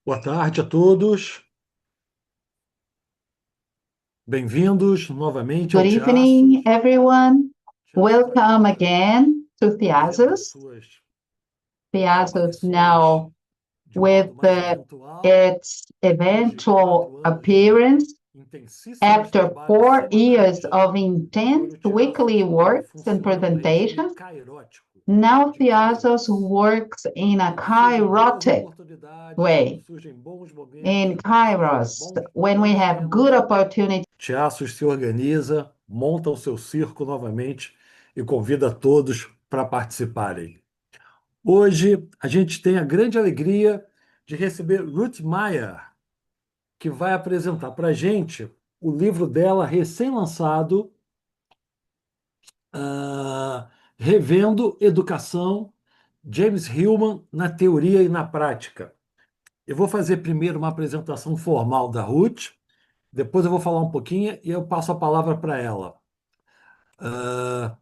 Boa tarde a todos. Bem-vindos novamente Good ao evening, Tiaços. everyone. Tiaços Welcome agora again to vivendo as Piazzos. suas Piazzos aparições now de with modo mais eventual, its depois de eventual 4 anos de appearance intensíssimos after trabalhos 4 years semanais. of intense Agora o weekly Tiaços, ele works and funciona num regime presentations. kairótico, Now de Piazzos Kairos, works in a quando surgem boas kairotic oportunidades, quando way, surgem bons momentos, in quando surgem kairos, when we bons have good temas. opportunities. Tiaços se organiza, monta o seu circo novamente e convida todos para participarem. Hoje a gente tem a grande alegria de receber Ruth Meyer, que vai apresentar para a gente o livro dela recém-lançado, Re-vendo, educação, James Hillman na teoria e na prática. Eu vou fazer primeiro uma apresentação formal da Ruth, depois eu vou falar um pouquinho e eu passo a palavra para ela. Ah,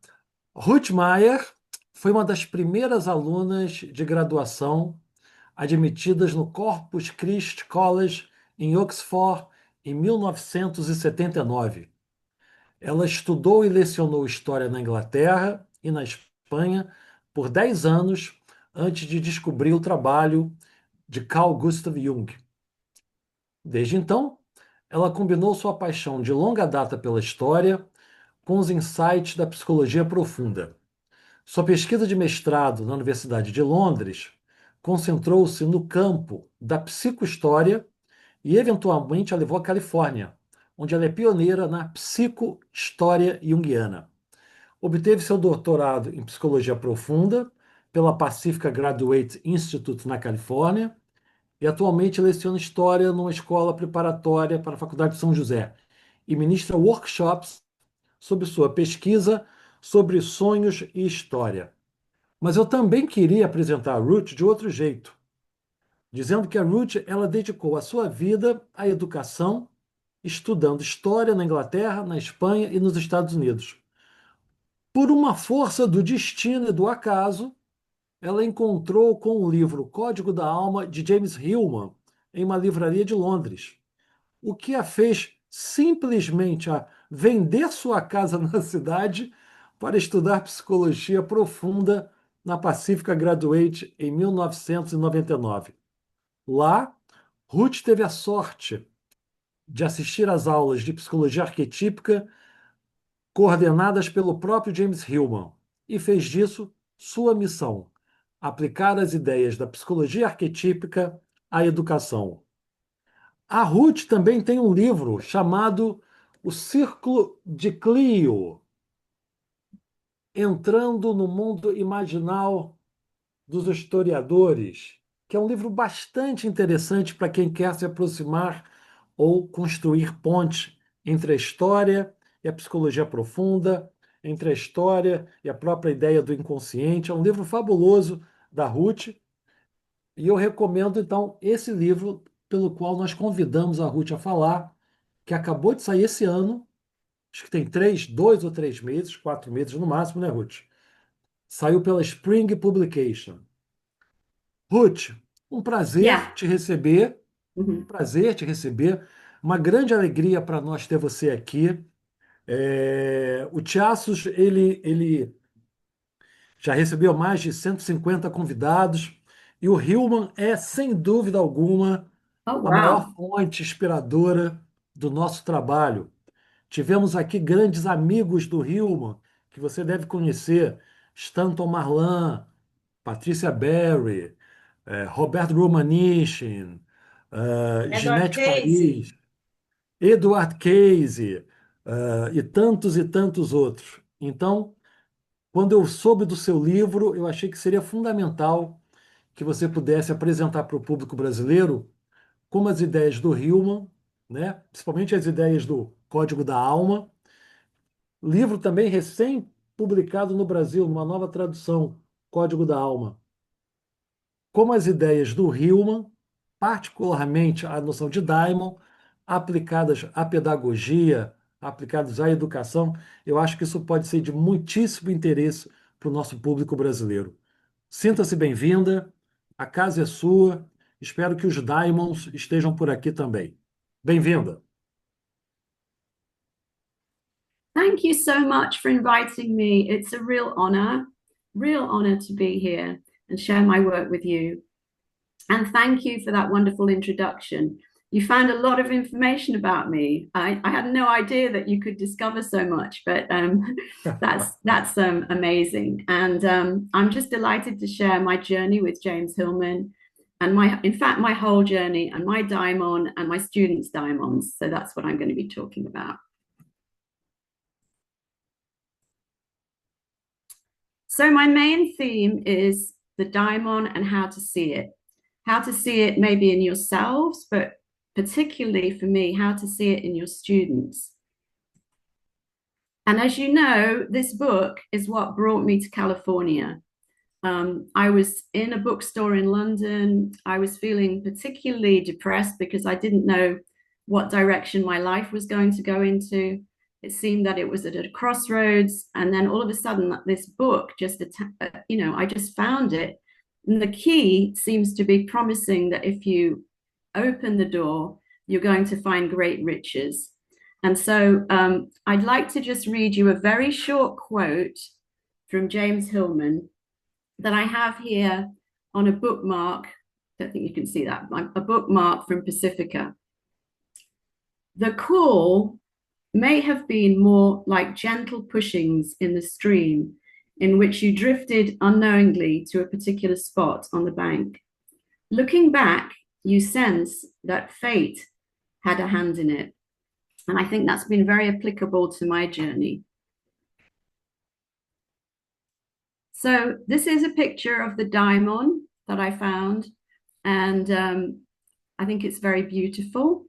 Ruth Meyer foi uma das primeiras alunas de graduação admitidas no Corpus Christi College em Oxford em 1979. Ela estudou e lecionou história na Inglaterra e na Espanha por 10 anos antes de descobrir o trabalho de Carl Gustav Jung. Desde então, ela combinou sua paixão de longa data pela história com os insights da psicologia profunda. Sua pesquisa de mestrado na Universidade de Londres concentrou-se no campo da psicohistória e, eventualmente, a levou à Califórnia, onde ela é pioneira na psicohistória junguiana. Obteve seu doutorado em psicologia profunda pela Pacific Graduate Institute na Califórnia e atualmente leciona história numa escola preparatória para a Faculdade de São José e ministra workshops sobre sua pesquisa sobre sonhos e história. Mas eu também queria apresentar a Ruth de outro jeito, dizendo que a Ruth ela dedicou a sua vida à educação, estudando história na Inglaterra, na Espanha e nos Estados Unidos. Por uma força do destino e do acaso, ela encontrou com o livro Código da Alma de James Hillman em uma livraria de Londres, o que a fez simplesmente a vender sua casa na cidade para estudar psicologia profunda na Pacific Graduate em 1999. Lá, Ruth teve a sorte de assistir às aulas de psicologia arquetípica coordenadas pelo próprio James Hillman e fez disso sua missão, aplicar as ideias da psicologia arquetípica à educação. A Ruth também tem um livro chamado O Círculo de Clio, entrando no mundo imaginal dos historiadores, que é um livro bastante interessante para quem quer se aproximar ou construir pontes entre a história e a psicologia profunda, entre a história e a própria ideia do inconsciente. É um livro fabuloso da Ruth, e eu recomendo, então, esse livro pelo qual nós convidamos a Ruth a falar, que acabou de sair esse ano, acho que tem 2 ou 3 meses, 4 meses no máximo, né, Ruth? Saiu pela Spring Publication. Ruth, um prazer Yeah. te receber, um Uhum. prazer te receber, uma grande alegria para nós ter você aqui. O Tiaços, ele já recebeu mais de 150 convidados, e o Hillman é, sem dúvida alguma, Oh, a maior wow. fonte inspiradora do nosso trabalho. Tivemos aqui grandes amigos do Hillman, que você deve conhecer: Stanton Marlan, Patrícia Berry, Roberto Romanichin, Edward Ginete Casey. Paris, Edward Cayce, e tantos outros. Então, quando eu soube do seu livro, eu achei que seria fundamental que você pudesse apresentar para o público brasileiro como as ideias do Hillman, né, principalmente as ideias do Código da Alma, livro também recém-publicado no Brasil, numa nova tradução, Código da Alma, como as ideias do Hillman, particularmente a noção de daimon, aplicadas à pedagogia, aplicadas à educação. Eu acho que isso pode ser de muitíssimo interesse para o nosso público brasileiro. Sinta-se bem-vinda, a casa é sua, Espero que os Diamonds estejam por aqui também. Bem-vinda. Thank you so much for inviting me. It's a real honor to be here and share my work with you. And thank you for that wonderful introduction. You found a lot of information about me. I had no idea that you could discover so much, but that's amazing. And I'm just delighted to share my journey with James Hillman and my whole journey and my daimon and my students' daimons. So that's what I'm going to be talking about. So my main theme is the daimon and how to see it. How to see it maybe in yourselves, but particularly for me, how to see it in your students. And as you know, this book is what brought me to California. I was in a bookstore in London. I was feeling particularly depressed because I didn't know what direction my life was going to go into. It seemed that it was at a crossroads. And then all of a sudden, this book I just found it. And the key seems to be promising that if you open the door, you're going to find great riches. And so I'd like to just read you a very short quote from James Hillman that I have here on a bookmark. I don't think you can see that, a bookmark from Pacifica. The call may have been more like gentle pushings in the stream in which you drifted unknowingly to a particular spot on the bank. Looking back, you sense that fate had a hand in it. And I think that's been very applicable to my journey. So this is a picture of the daimon that I found, and I think it's very beautiful.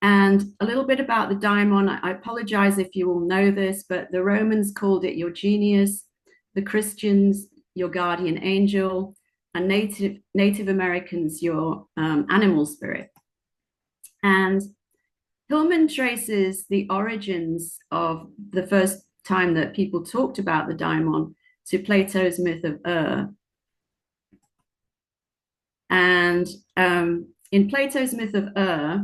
And a little bit about the daimon. I apologize if you all know this, but the Romans called it your genius, the Christians your guardian angel, and Native Americans your animal spirit. And Hillman traces the origins of the first time that people talked about the daimon to Plato's myth of And in Plato's myth of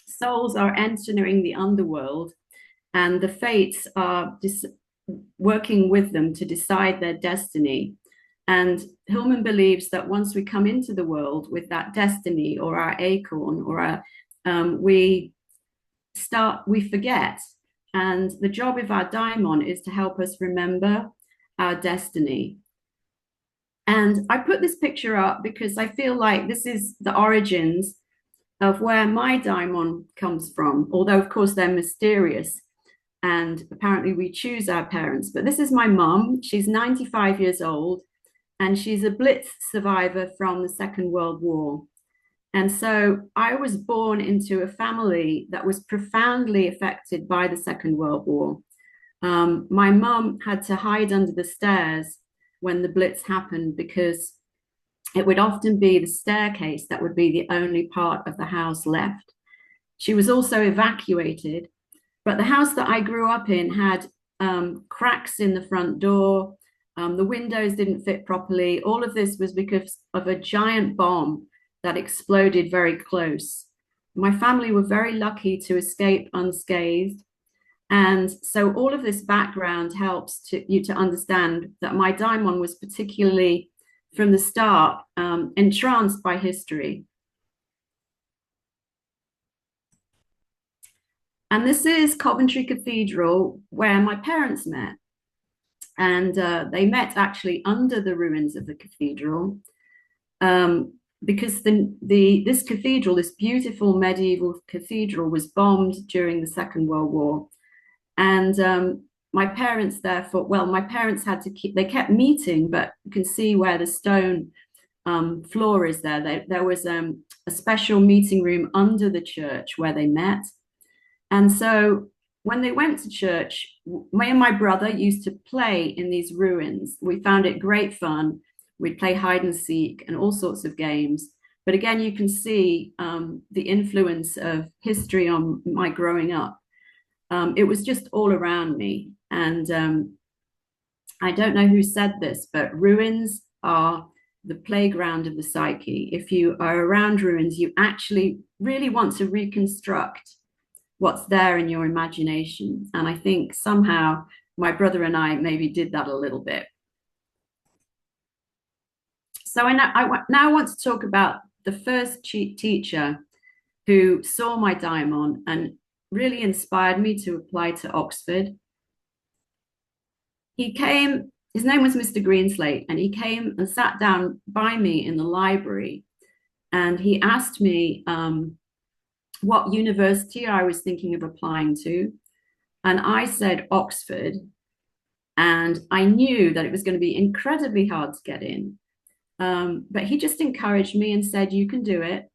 souls are entering the underworld, and the fates are working with them to decide their destiny. And Hillman believes that once we come into the world with that destiny or our acorn or we forget. And the job of our daimon is to help us remember our destiny. And I put this picture up because I feel like this is the origins of where my daimon comes from, although of course they're mysterious and apparently we choose our parents. But this is my mum. She's 95 years old and she's a Blitz survivor from the Second World War. And so I was born into a family that was profoundly affected by the Second World War. My mum had to hide under the stairs when the Blitz happened because it would often be the staircase that would be the only part of the house left. She was also evacuated, but the house that I grew up in had cracks in the front door. The windows didn't fit properly. All of this was because of a giant bomb that exploded very close. My family were very lucky to escape unscathed. And so all of this background helps you to understand that my daimon was particularly from the start entranced by history. And this is Coventry Cathedral, where my parents met. And they met actually under the ruins of the cathedral. Because this cathedral, this beautiful medieval cathedral, was bombed during the Second World War. And my parents therefore, my parents they kept meeting, but you can see where the stone floor is there. There was a special meeting room under the church where they met. And so when they went to church, me and my brother used to play in these ruins. We found it great fun. We'd play hide and seek and all sorts of games. But again, you can see the influence of history on my growing up. It was just all around me. And I don't know who said this, but ruins are the playground of the psyche. If you are around ruins, you actually really want to reconstruct what's there in your imagination. And I think somehow my brother and I maybe did that a little bit. So I now want to talk about the first teacher who saw my daimon and really inspired me to apply to Oxford. He came, his name was Mr. Greenslate, and he came and sat down by me in the library, and he asked me what university I was thinking of applying to. And I said Oxford, and I knew that it was going to be incredibly hard to get in. But he just encouraged me and said, you can do it.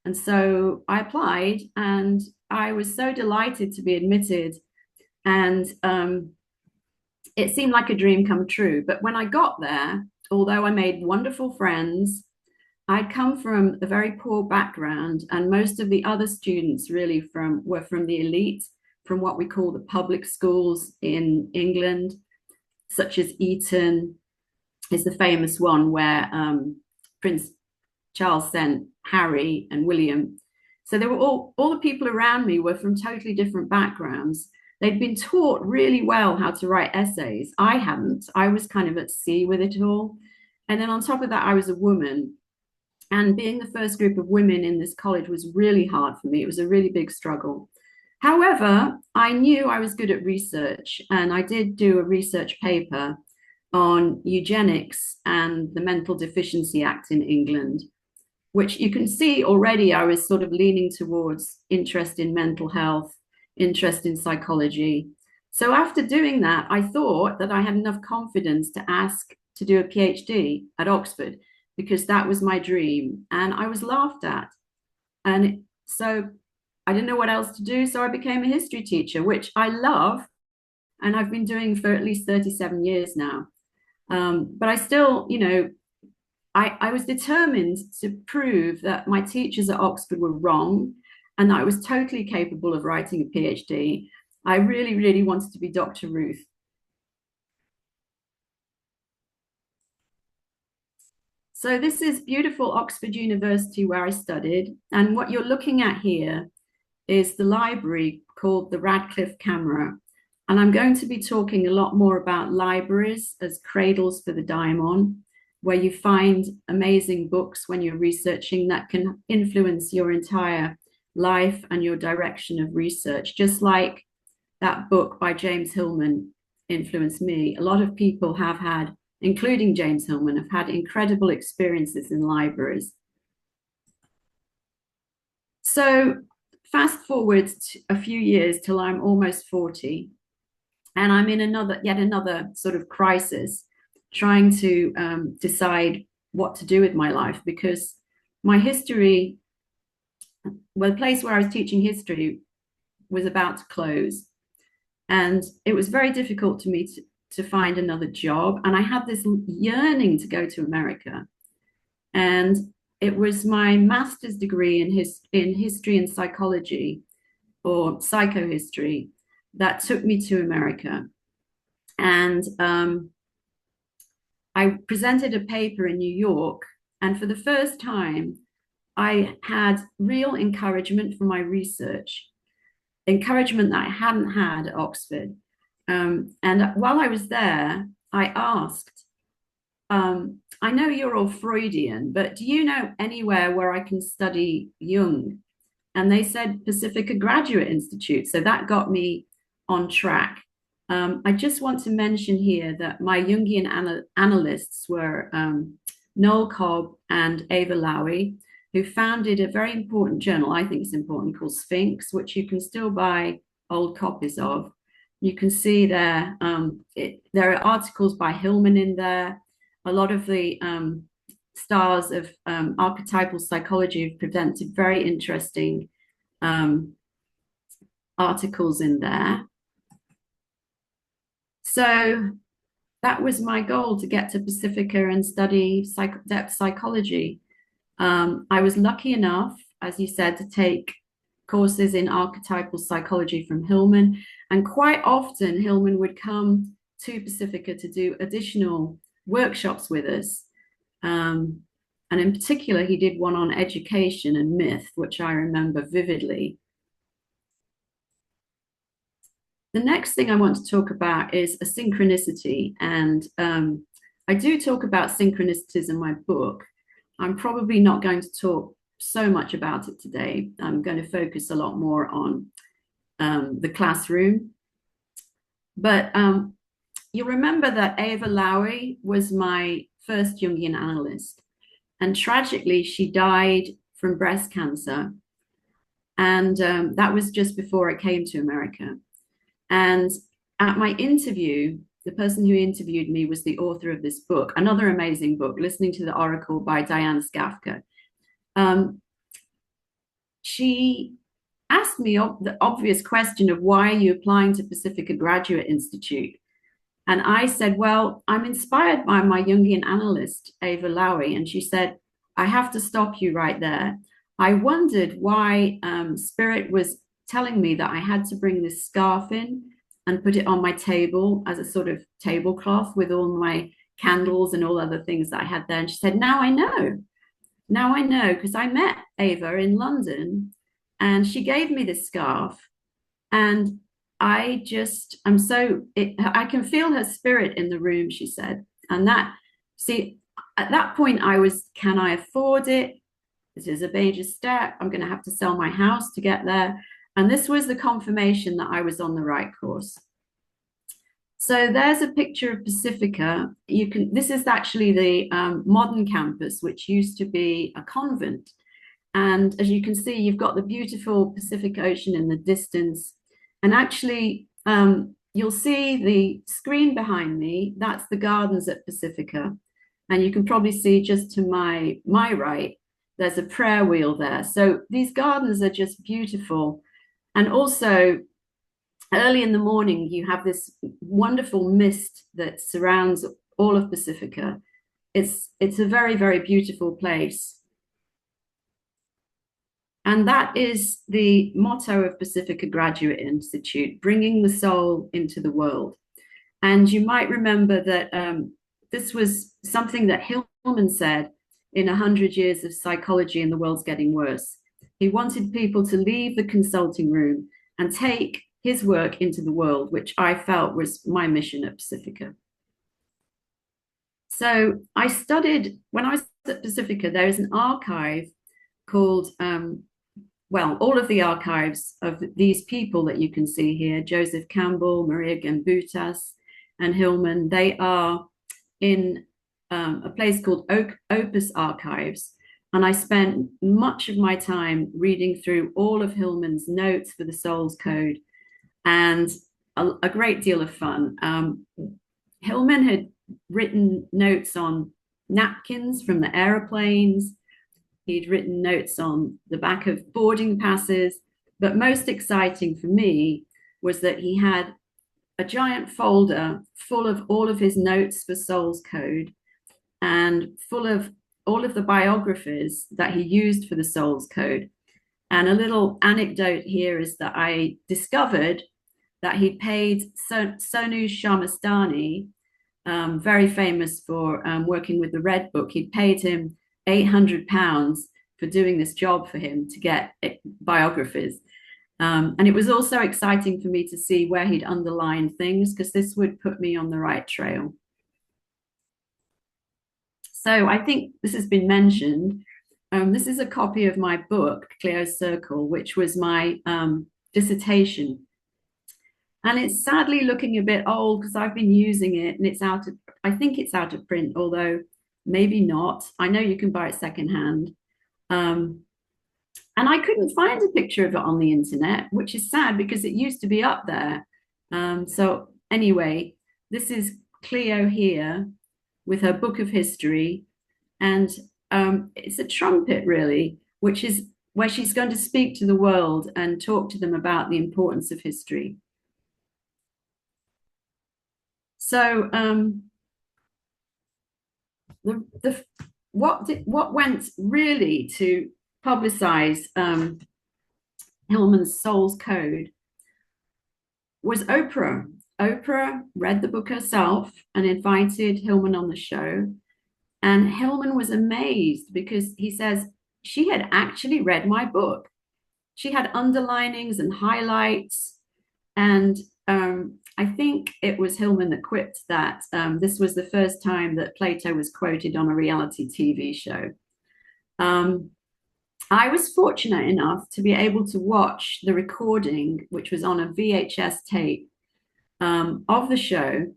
And so I applied, and I was so delighted to be admitted. And it seemed like a dream come true. But when I got there, although I made wonderful friends, I'd come from a very poor background, and most of the other students really were from the elite, from what we call the public schools in England, such as Eton is the famous one where Prince Charles sent Harry and William. So they were all the people around me were from totally different backgrounds. They'd been taught really well how to write essays. I hadn't. I was kind of at sea with it all. And then on top of that, I was a woman. And being the first group of women in this college was really hard for me. It was a really big struggle. However, I knew I was good at research, and I did do a research paper on eugenics and the Mental Deficiency Act in England, which you can see already I was sort of leaning towards interest in mental health, interest in psychology. So after doing that, I thought that I had enough confidence to ask to do a PhD at Oxford, because that was my dream, and I was laughed at. And so I didn't know what else to do, so I became a history teacher, which I love, and I've been doing for at least 37 years now. But I still, I was determined to prove that my teachers at Oxford were wrong, and that I was totally capable of writing a PhD. I really, really wanted to be Dr. Ruth. So this is beautiful Oxford University where I studied. And what you're looking at here is the library called the Radcliffe Camera. And I'm going to be talking a lot more about libraries as cradles for the daimon, where you find amazing books when you're researching that can influence your entire life and your direction of research. Just like that book by James Hillman influenced me. A lot of people have had, including James Hillman, have had incredible experiences in libraries. So fast forward a few years till I'm almost 40, and I'm in yet another sort of crisis, trying to decide what to do with my life, because my history, well, the place where I was teaching history was about to close. And it was very difficult to me to find another job. And I had this yearning to go to America. And it was my master's degree in history and psychology, or psychohistory, that took me to America. And I presented a paper in New York. And for the first time, I had real encouragement for my research, encouragement that I hadn't had at Oxford. And while I was there, I asked, I know you're all Freudian, but do you know anywhere where I can study Jung? And they said Pacifica Graduate Institute. So that got me on track. I just want to mention here that my Jungian analysts were Noel Cobb and Ava Lowy, who founded a very important journal, I think it's important, called Sphinx, which you can still buy old copies of. You can see there, there are articles by Hillman in there. A lot of the stars of archetypal psychology have presented very interesting articles in there. So that was my goal, to get to Pacifica and study depth psychology. I was lucky enough, as you said, to take courses in archetypal psychology from Hillman. And quite often Hillman would come to Pacifica to do additional workshops with us. And in particular, he did one on education and myth, which I remember vividly. The next thing I want to talk about is a synchronicity. And I do talk about synchronicities in my book. I'm probably not going to talk so much about it today. I'm going to focus a lot more on the classroom. But you'll remember that Ava Lowry was my first Jungian analyst. And tragically, she died from breast cancer. And that was just before I came to America. And at my interview, the person who interviewed me was the author of this book, another amazing book, Listening to the Oracle by Diane Skafka. She asked me the obvious question of why are you applying to Pacifica Graduate Institute? And I said, well, I'm inspired by my Jungian analyst, Ava Lowry. And she said, I have to stop you right there. I wondered why Spirit was telling me that I had to bring this scarf in and put it on my table as a sort of tablecloth with all my candles and all other things that I had there. And she said, now I know. Now I know, because I met Ava in London and she gave me this scarf. And I can feel her spirit in the room, she said. And at that point I was, can I afford it? This is a major step. I'm going to have to sell my house to get there. And this was the confirmation that I was on the right course. So there's a picture of Pacifica. This is actually the modern campus, which used to be a convent. And as you can see, you've got the beautiful Pacific Ocean in the distance. And actually, you'll see the screen behind me. That's the gardens at Pacifica. And you can probably see just to my right, there's a prayer wheel there. So these gardens are just beautiful. And also, early in the morning, you have this wonderful mist that surrounds all of Pacifica. It's a very, very beautiful place. And that is the motto of Pacifica Graduate Institute, bringing the soul into the world. And you might remember that this was something that Hillman said in 100 Years of Psychology and the World's Getting Worse. He wanted people to leave the consulting room and take his work into the world, which I felt was my mission at Pacifica. So I studied, when I was at Pacifica, there is an archive called, all of the archives of these people that you can see here, Joseph Campbell, Maria Gimbutas, and Hillman, they are in a place called Opus Archives. And I spent much of my time reading through all of Hillman's notes for the Soul's Code, and a great deal of fun. Hillman had written notes on napkins from the aeroplanes. He'd written notes on the back of boarding passes. But most exciting for me was that he had a giant folder full of all of his notes for Soul's Code and full of all of the biographies that he used for the Soul's Code. And a little anecdote here is that I discovered that he paid Sonu Shamastani, very famous for working with the Red Book, he'd paid him £800 for doing this job for him to get biographies. And it was also exciting for me to see where he'd underlined things, because this would put me on the right trail. So I think this has been mentioned. This is a copy of my book, Cleo's Circle, which was my dissertation. And it's sadly looking a bit old because I've been using it and I think it's out of print, although maybe not. I know you can buy it secondhand. And I couldn't find a picture of it on the internet, which is sad because it used to be up there. So anyway, this is Cleo here with her book of history. And it's a trumpet, really, which is where she's going to speak to the world and talk to them about the importance of history. So what went really to publicize Hillman's Soul's Code was Oprah. Oprah read the book herself and invited Hillman on the show. And Hillman was amazed because he says she had actually read my book. She had underlinings and highlights. And I think it was Hillman that quipped that this was the first time that Plato was quoted on a reality TV show. I was fortunate enough to be able to watch the recording, which was on a VHS tape of the show.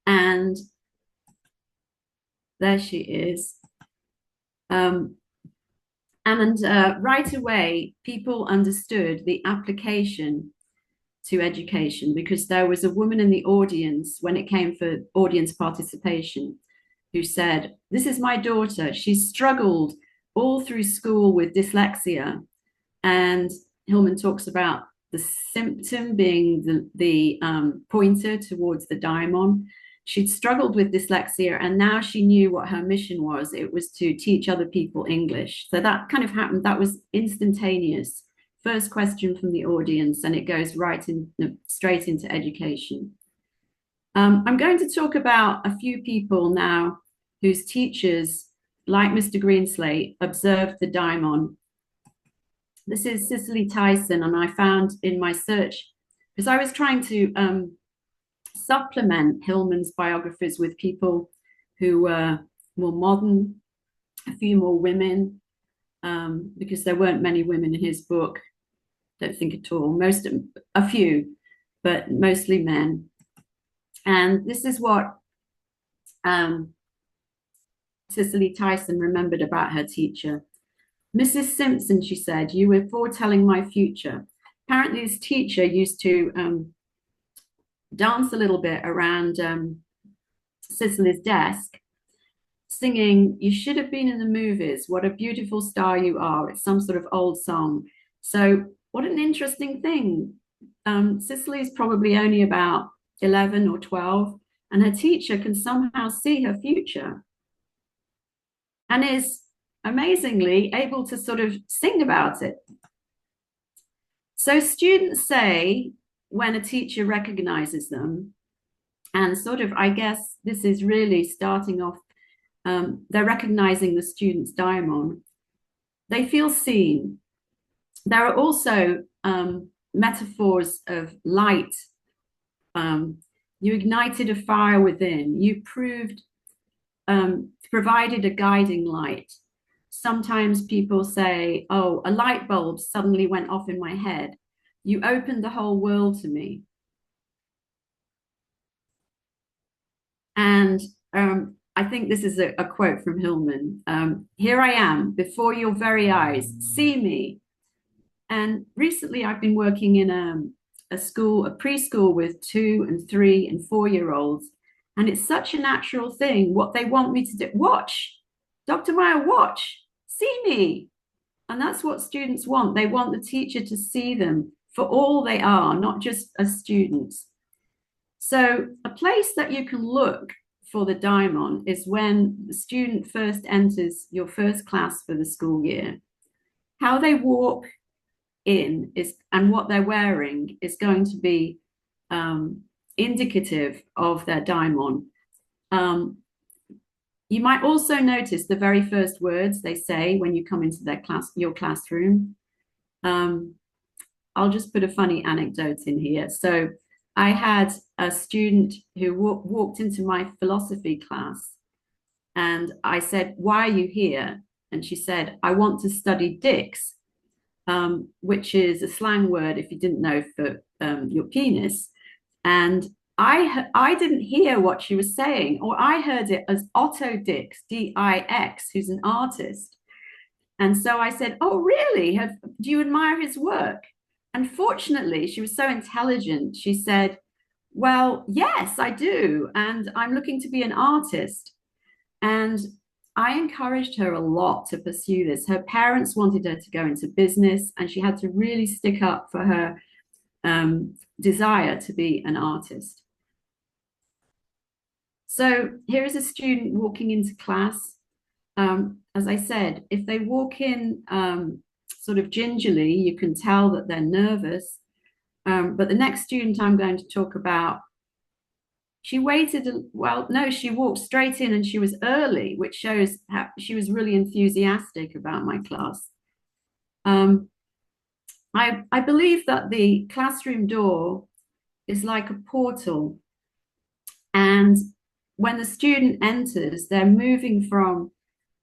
And there she is. Right away, people understood the application to education because there was a woman in the audience when it came for audience participation who said, "This is my daughter. She's struggled all through school with dyslexia." And Hillman talks about the symptom being the pointer towards the daimon. She'd struggled with dyslexia, and now she knew what her mission was. It was to teach other people English. So that kind of happened. That was instantaneous. First question from the audience, and it goes straight into education. I'm going to talk about a few people now whose teachers, like Mr. Greenslate, observed the daimon. This is Cicely Tyson, and I found in my search, because I was trying to supplement Hillman's biographies with people who were more modern, a few more women, because there weren't many women in his book. Don't think at all. A few, but mostly men. And this is what Cicely Tyson remembered about her teacher. "Mrs. Simpson," she said, "you were foretelling my future." Apparently, this teacher used to dance a little bit around Cicely's desk, singing, "You should have been in the movies. What a beautiful star you are." It's some sort of old song. So what an interesting thing. Cicely's probably only about 11 or 12, and her teacher can somehow see her future and is amazingly able to sort of sing about it. So students say when a teacher recognizes them, and sort of, I guess this is really starting off, they're recognizing the student's daimon, they feel seen. There are also metaphors of light. You ignited a fire within. You provided a guiding light. Sometimes people say, "Oh, a light bulb suddenly went off in my head. You opened the whole world to me." And I think this is a quote from Hillman. "Here I am before your very eyes. See me." And recently I've been working in a preschool with 2 and 3 and 4-year-olds. And it's such a natural thing. What they want me to do, watch, Dr. Meyer, watch, see me. And that's what students want. They want the teacher to see them for all they are, not just as students. So a place that you can look for the daimon is when the student first enters your first class for the school year. How they walk in and what they're wearing is going to be indicative of their daimon. You might also notice the very first words they say when you come into your classroom. I'll just put a funny anecdote in here. So I had a student who walked into my philosophy class, and I said, "Why are you here?" And she said, "I want to study dicks," which is a slang word, if you didn't know, for your penis. And I didn't hear what she was saying, or I heard it as Otto Dix, D-I-X, who's an artist. And so I said, "Oh, really? Do you admire his work?" And fortunately, she was so intelligent. She said, "Well, yes, I do. And I'm looking to be an artist." And I encouraged her a lot to pursue this. Her parents wanted her to go into business, and she had to really stick up for her desire to be an artist. So here is a student walking into class. As I said, if they walk in sort of gingerly, you can tell that they're nervous. But the next student I'm going to talk about she waited, well, no, she walked straight in and she was early, which shows how she was really enthusiastic about my class. I believe that the classroom door is like a portal. And when the student enters, they're moving from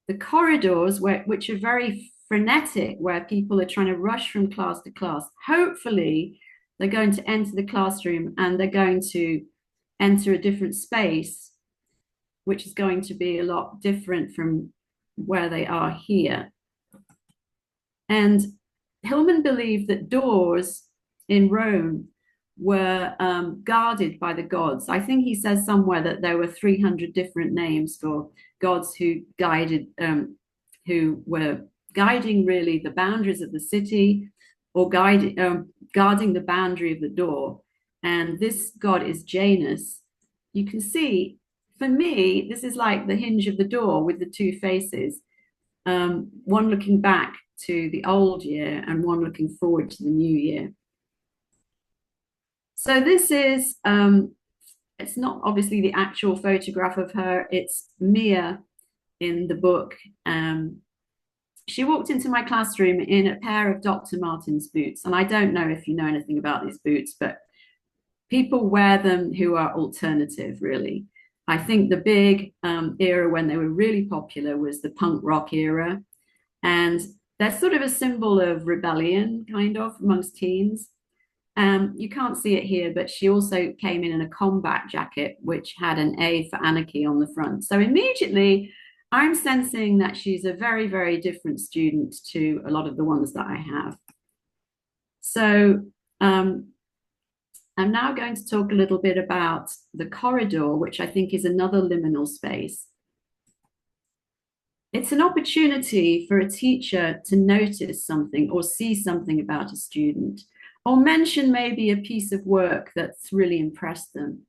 the corridors, which are very frenetic, where people are trying to rush from class to class. Hopefully, they're going to enter the classroom and they're going to enter a different space, which is going to be a lot different from where they are here. And Hillman believed that doors in Rome were guarded by the gods. I think he says somewhere that there were 300 different names for gods who were guiding really the boundaries of the city, or guarding the boundary of the door. And this god is Janus. You can see, for me, this is like the hinge of the door with the two faces, one looking back to the old year and one looking forward to the new year. So this is, it's not obviously the actual photograph of her, it's Mia in the book. She walked into my classroom in a pair of Dr. Martens boots. And I don't know if you know anything about these boots, but people wear them who are alternative, really. I think the big era when they were really popular was the punk rock era. And they're sort of a symbol of rebellion, kind of, amongst teens. You can't see it here, but she also came in a combat jacket, which had an A for anarchy on the front. So immediately, I'm sensing that she's a very, very different student to a lot of the ones that I have. So I'm now going to talk a little bit about the corridor, which I think is another liminal space. It's an opportunity for a teacher to notice something or see something about a student, or mention maybe a piece of work that's really impressed them.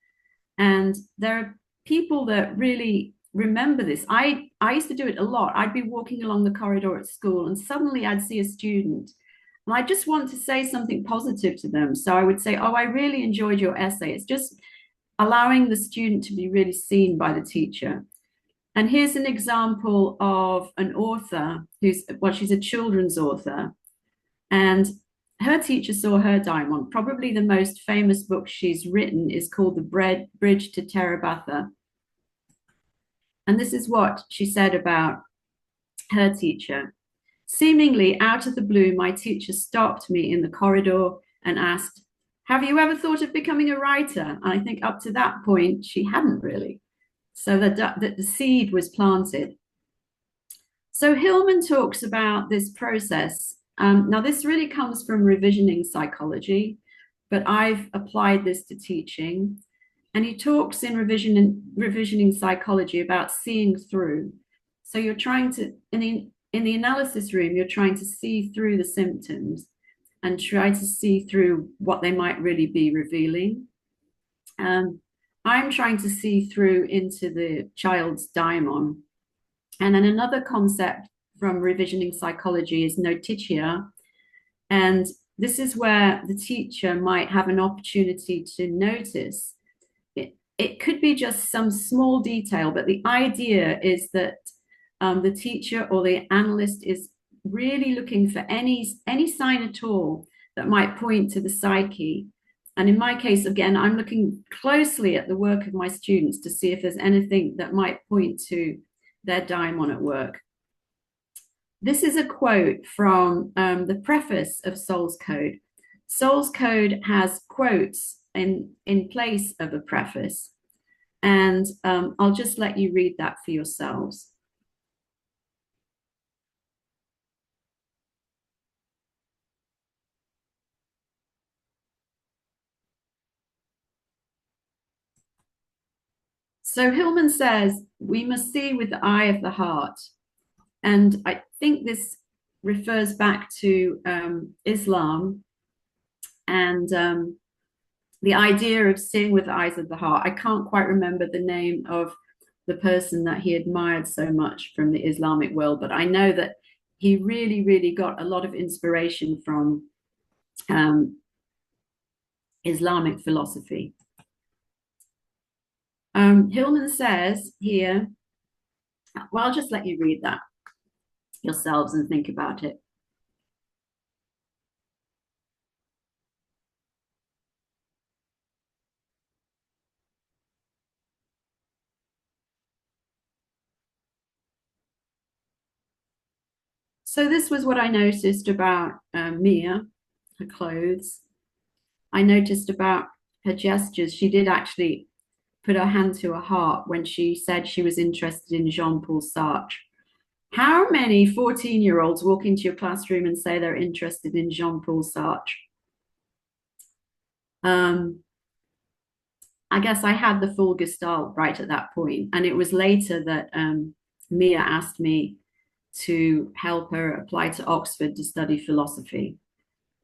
And there are people that really remember this. I used to do it a lot. I'd be walking along the corridor at school and suddenly I'd see a student and I just want to say something positive to them. So I would say, oh, I really enjoyed your essay. It's just allowing the student to be really seen by the teacher. And here's an example of an author she's a children's author. And her teacher saw her diamond. Probably the most famous book she's written is called The Bridge to Teribatha. And this is what she said about her teacher. Seemingly out of the blue, my teacher stopped me in the corridor and asked, have you ever thought of becoming a writer? And I think up to that point, she hadn't really. So that the seed was planted. So Hillman talks about this process. Now, this really comes from revisioning psychology, but I've applied this to teaching. And he talks in revisioning psychology about seeing through. So you're trying to, in the analysis room, you're trying to see through the symptoms and try to see through what they might really be revealing. I'm trying to see through into the child's daimon. And then another concept from revisioning psychology is notitia. And this is where the teacher might have an opportunity to notice. It could be just some small detail, but the idea is that the teacher or the analyst is really looking for any sign at all that might point to the psyche. And in my case, again, I'm looking closely at the work of my students to see if there's anything that might point to their daimon at work. This is a quote from the preface of Soul's Code. Soul's Code has quotes in place of a preface. And I'll just let you read that for yourselves. So Hillman says, we must see with the eye of the heart. And I think this refers back to Islam and the idea of seeing with the eyes of the heart. I can't quite remember the name of the person that he admired so much from the Islamic world, but I know that he really, really got a lot of inspiration from Islamic philosophy. Hillman says here, well, I'll just let you read that yourselves and think about it. So this was what I noticed about Mia, her clothes. I noticed about her gestures. She did actually put her hand to her heart when she said she was interested in Jean-Paul Sartre. How many 14-year-olds walk into your classroom and say they're interested in Jean-Paul Sartre? I guess I had the full gestalt right at that point. And it was later that Mia asked me to help her apply to Oxford to study philosophy.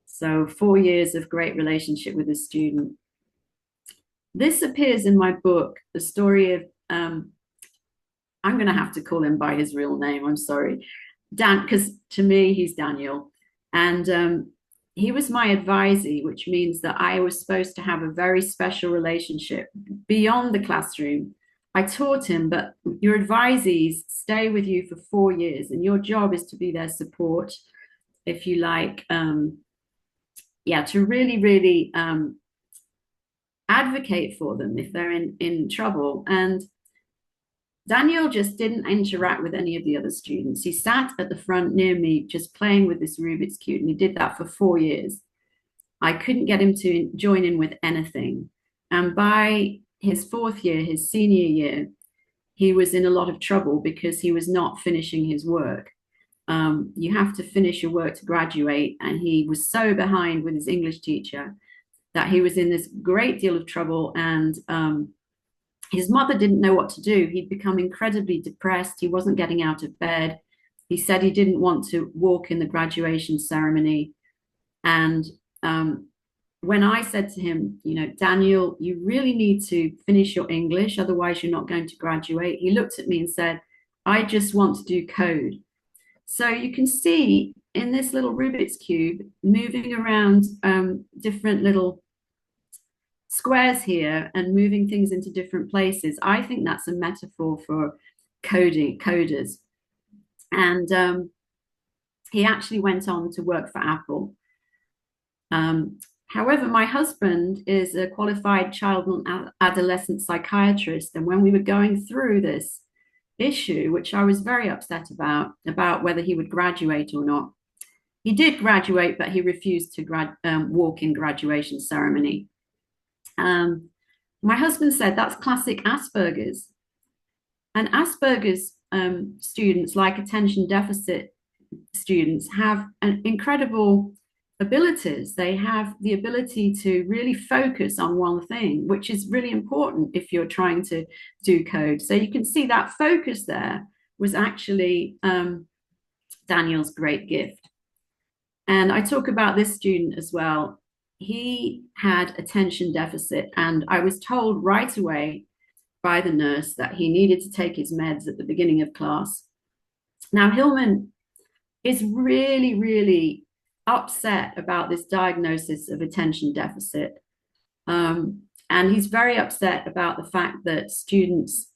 So 4 years of great relationship with a student. This appears in my book, the story of, I'm going to have to call him by his real name, I'm sorry, Dan, because to me, he's Daniel. And he was my advisee, which means that I was supposed to have a very special relationship beyond the classroom. I taught him, but your advisees stay with you for 4 years, and your job is to be their support, if you like, to really, really advocate for them if they're in trouble. And Daniel just didn't interact with any of the other students. He sat at the front near me, just playing with this Rubik's Cube, and he did that for 4 years. I couldn't get him to join in with anything. And by his 4th year, his senior year, he was in a lot of trouble because he was not finishing his work. You have to finish your work to graduate, and he was so behind with his English teacher that he was in this great deal of trouble, and his mother didn't know what to do. He'd become incredibly depressed. He wasn't getting out of bed. He said he didn't want to walk in the graduation ceremony. And when I said to him, Daniel, you really need to finish your English, otherwise you're not going to graduate, he looked at me and said, I just want to do code. So you can see in this little Rubik's Cube, moving around different little squares here and moving things into different places. I think that's a metaphor for coders. And he actually went on to work for Apple. However, my husband is a qualified child and adolescent psychiatrist. And when we were going through this issue, which I was very upset about whether he would graduate or not, he did graduate, but he refused to walk in graduation ceremony. My husband said that's classic Asperger's. And Asperger's students, like attention deficit students, have an incredible abilities. They have the ability to really focus on one thing, which is really important if you're trying to do code. So you can see that focus there was actually Daniel's great gift. And I talk about this student as well. He had attention deficit, and I was told right away by the nurse that he needed to take his meds at the beginning of class. Now, Hillman is really, really upset about this diagnosis of attention deficit. And he's very upset about the fact that students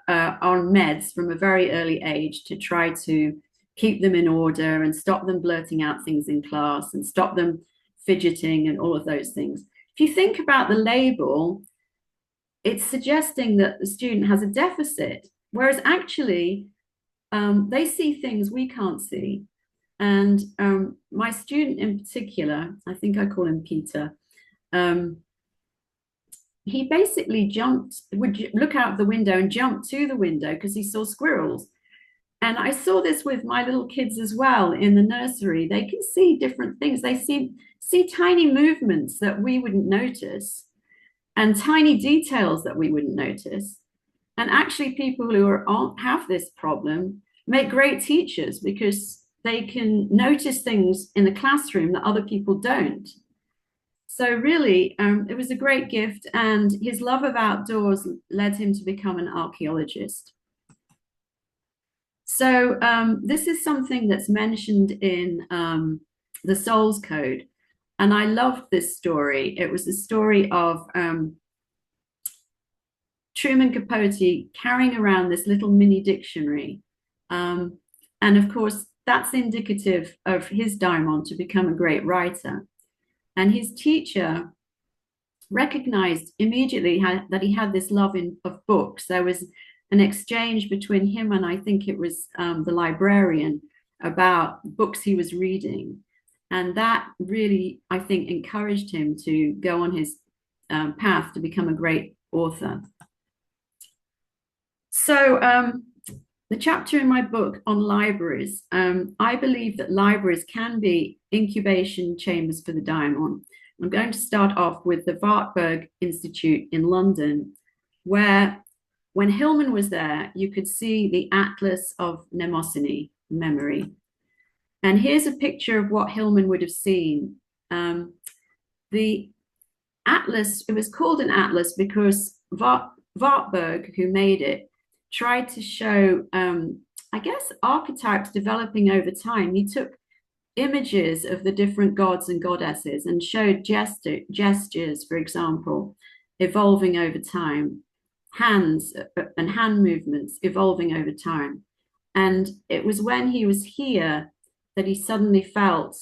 are on meds from a very early age to try to keep them in order and stop them blurting out things in class and stop them fidgeting and all of those things. If you think about the label, it's suggesting that the student has a deficit, whereas actually they see things we can't see. And my student in particular, I think I call him Peter, he basically would look out the window and jump to the window because he saw squirrels. And I saw this with my little kids as well in the nursery. They can see different things. They see tiny movements that we wouldn't notice and tiny details that we wouldn't notice. And actually people who have this problem make great teachers because they can notice things in the classroom that other people don't. So really, it was a great gift, and his love of outdoors led him to become an archaeologist. So this is something that's mentioned in the Soul's Code, and I loved this story. It was a story of Truman Capote carrying around this little mini dictionary. And of course, that's indicative of his daimon to become a great writer. And his teacher recognized immediately that he had this love of books. There was an exchange between him and I think it was the librarian about books he was reading. And that really, I think, encouraged him to go on his path to become a great author. So the chapter in my book on libraries, I believe that libraries can be incubation chambers for the daimon. I'm going to start off with the Wartburg Institute in London, where when Hillman was there, you could see the Atlas of Mnemosyne, memory. And here's a picture of what Hillman would have seen. The atlas, it was called an atlas because Wartburg, who made it, tried to show, I guess, archetypes developing over time. He took images of the different gods and goddesses and showed gestures, for example, evolving over time, hands and hand movements evolving over time. And it was when he was here that he suddenly felt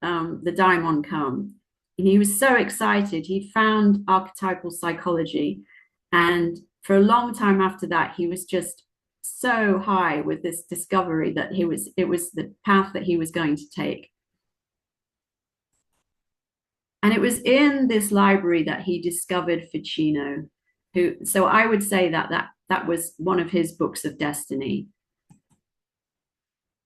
the daimon come. And he was so excited. He found archetypal psychology. And for a long time after that, he was just so high with this discovery that it was the path that he was going to take. And it was in this library that he discovered Ficino, so I would say that was one of his books of destiny.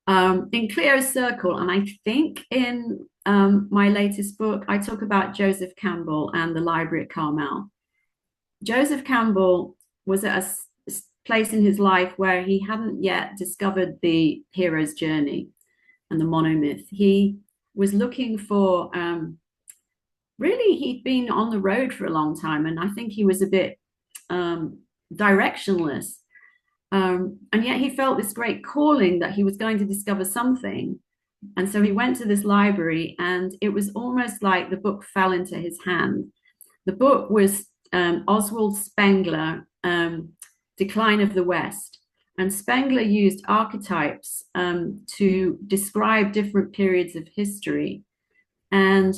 In Cleo's Circle, and I think in my latest book, I talk about Joseph Campbell and the library at Carmel. Joseph Campbell was at a place in his life where he hadn't yet discovered the hero's journey and the monomyth. He was looking for, really, he'd been on the road for a long time, and I think he was a bit directionless. And yet he felt this great calling that he was going to discover something. And so he went to this library, and it was almost like the book fell into his hand. The book was Oswald Spengler, Decline of the West. And Spengler used archetypes to describe different periods of history. And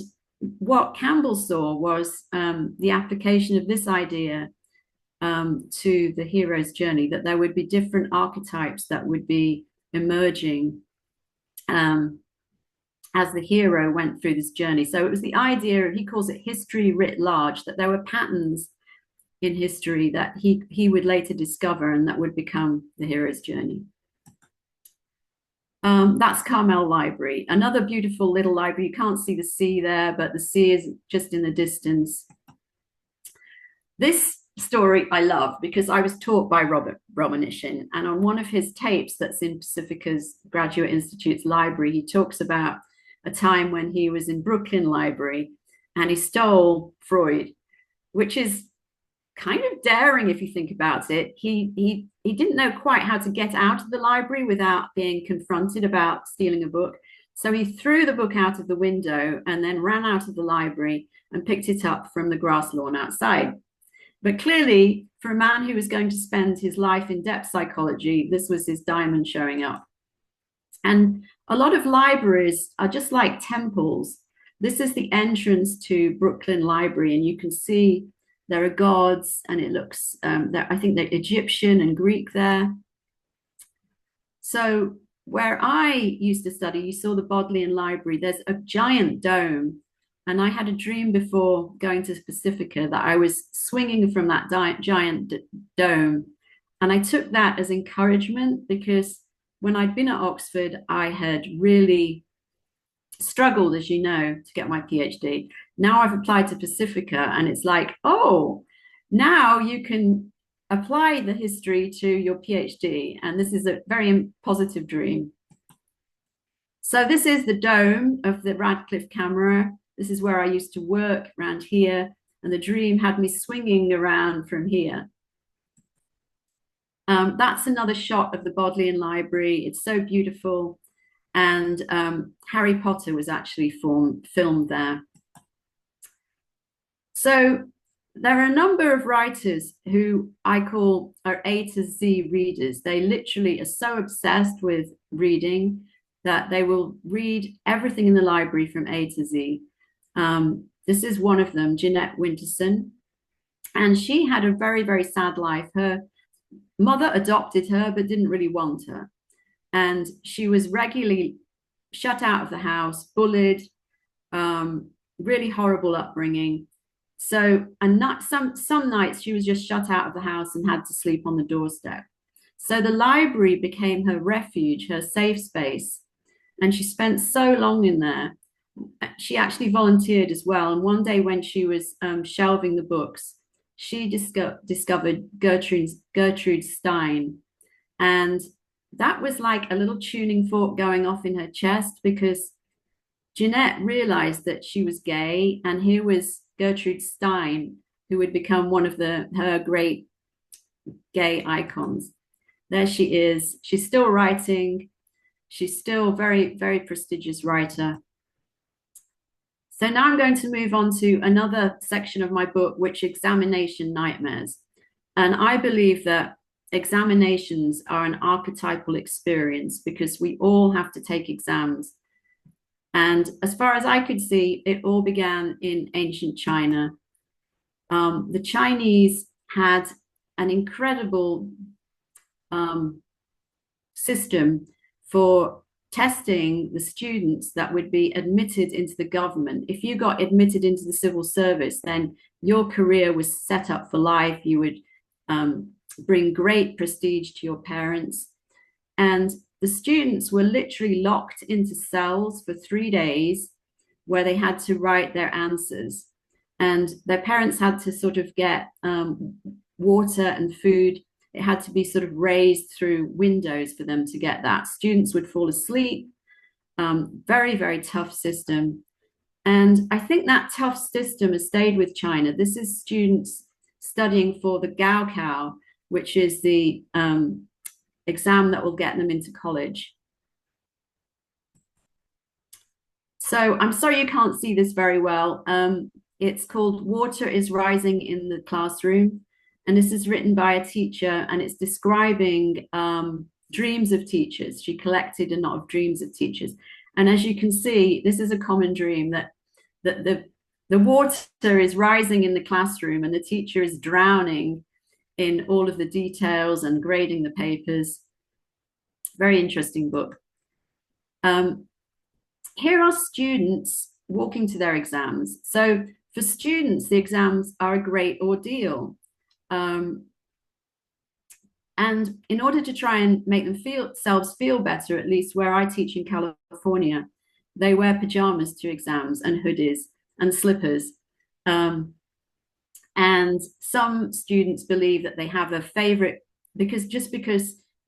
what Campbell saw was the application of this idea to the hero's journey, that there would be different archetypes that would be emerging as the hero went through this journey. So it was the idea of, he calls it history writ large, that there were patterns in history that he would later discover and that would become the hero's journey. That's Carmel Library, another beautiful little library. You can't see the sea there, but the sea is just in the distance. This story I love because I was taught by Robert Bromanishin, and on one of his tapes that's in Pacifica's Graduate Institute's library, he talks about a time when he was in Brooklyn Library and he stole Freud, which is kind of daring if you think about it. He didn't know quite how to get out of the library without being confronted about stealing a book. So he threw the book out of the window and then ran out of the library and picked it up from the grass lawn outside. But clearly, for a man who was going to spend his life in depth psychology, this was his diamond showing up. And a lot of libraries are just like temples. This is the entrance to Brooklyn Library, and you can see there are gods, and it looks, I think they're Egyptian and Greek there. So where I used to study, you saw the Bodleian Library, there's a giant dome. And I had a dream before going to Pacifica that I was swinging from that giant dome. And I took that as encouragement, because when I'd been at Oxford, I had really struggled, as you know, to get my PhD. Now I've applied to Pacifica, and it's like, oh, now you can apply the history to your PhD. And this is a very positive dream. So this is the dome of the Radcliffe camera. This is where I used to work, around here. And the dream had me swinging around from here. That's another shot of the Bodleian Library. It's so beautiful. And Harry Potter was actually filmed there. So there are a number of writers who I call are A to Z readers. They literally are so obsessed with reading that they will read everything in the library from A to Z. This is one of them, Jeanette Winterson. And she had a very, very sad life. Her mother adopted her, but didn't really want her. And she was regularly shut out of the house, bullied, really horrible upbringing. So, and not some nights she was just shut out of the house and had to sleep on the doorstep. So the library became her refuge, her safe space. And she spent so long in there. She actually volunteered as well. And one day when she was shelving the books, she discovered Gertrude Stein. And that was like a little tuning fork going off in her chest, because Jeanette realized that she was gay, and here was Gertrude Stein, who would become one of her great gay icons. There she is. She's still writing. She's still a very, very prestigious writer. So now I'm going to move on to another section of my book, which is examination nightmares. And I believe that examinations are an archetypal experience because we all have to take exams. And as far as I could see, it all began in ancient China. The Chinese had an incredible system for testing the students that would be admitted into the government. If you got admitted into the civil service, then your career was set up for life. You would bring great prestige to your parents. And the students were literally locked into cells for 3 days where they had to write their answers. And their parents had to sort of get water and food. It had to be sort of raised through windows for them to get that. Students would fall asleep. Very, very tough system. And I think that tough system has stayed with China. This is students studying for the Gaokao, which is the exam that will get them into college. So I'm sorry you can't see this very well. It's called Water is Rising in the Classroom. And this is written by a teacher, and it's describing dreams of teachers. She collected a lot of dreams of teachers. And as you can see, this is a common dream, that the water is rising in the classroom and the teacher is drowning in all of the details and grading the papers. Very interesting book. Here are students walking to their exams. So for students, the exams are a great ordeal. And in order to try and make themselves feel better, at least where I teach in California, they wear pajamas to exams and hoodies and slippers. And some students believe that they have a favorite, because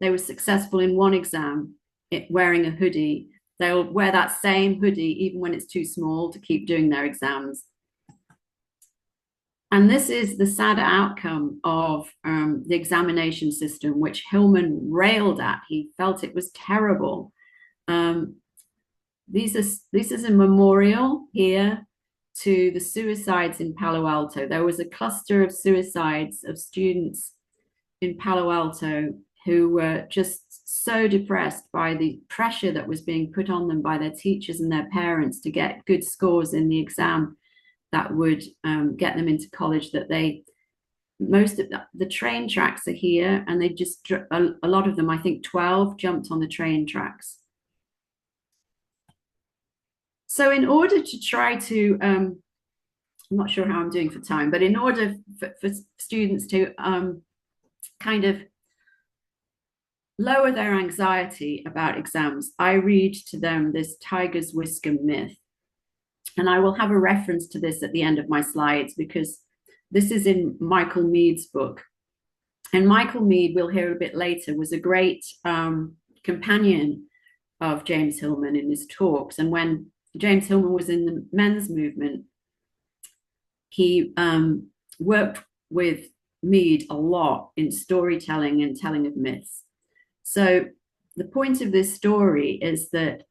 they were successful in one exam wearing a hoodie, they'll wear that same hoodie even when it's too small to keep doing their exams. And this is the sad outcome of the examination system, which Hillman railed at. He felt it was terrible. This is a memorial here to the suicides in Palo Alto. There was a cluster of suicides of students in Palo Alto who were just so depressed by the pressure that was being put on them by their teachers and their parents to get good scores in the exam that would get them into college, that most of the train tracks are here, and they just, a lot of them, I think 12, jumped on the train tracks. So in order to try to, I'm not sure how I'm doing for time, but in order for students to kind of lower their anxiety about exams, I read to them this tiger's whisker myth. And I will have a reference to this at the end of my slides, because this is in Michael Mead's book. And Michael Mead, we'll hear a bit later, was a great companion of James Hillman in his talks. And when James Hillman was in the men's movement, he worked with Mead a lot in storytelling and telling of myths. So the point of this story is that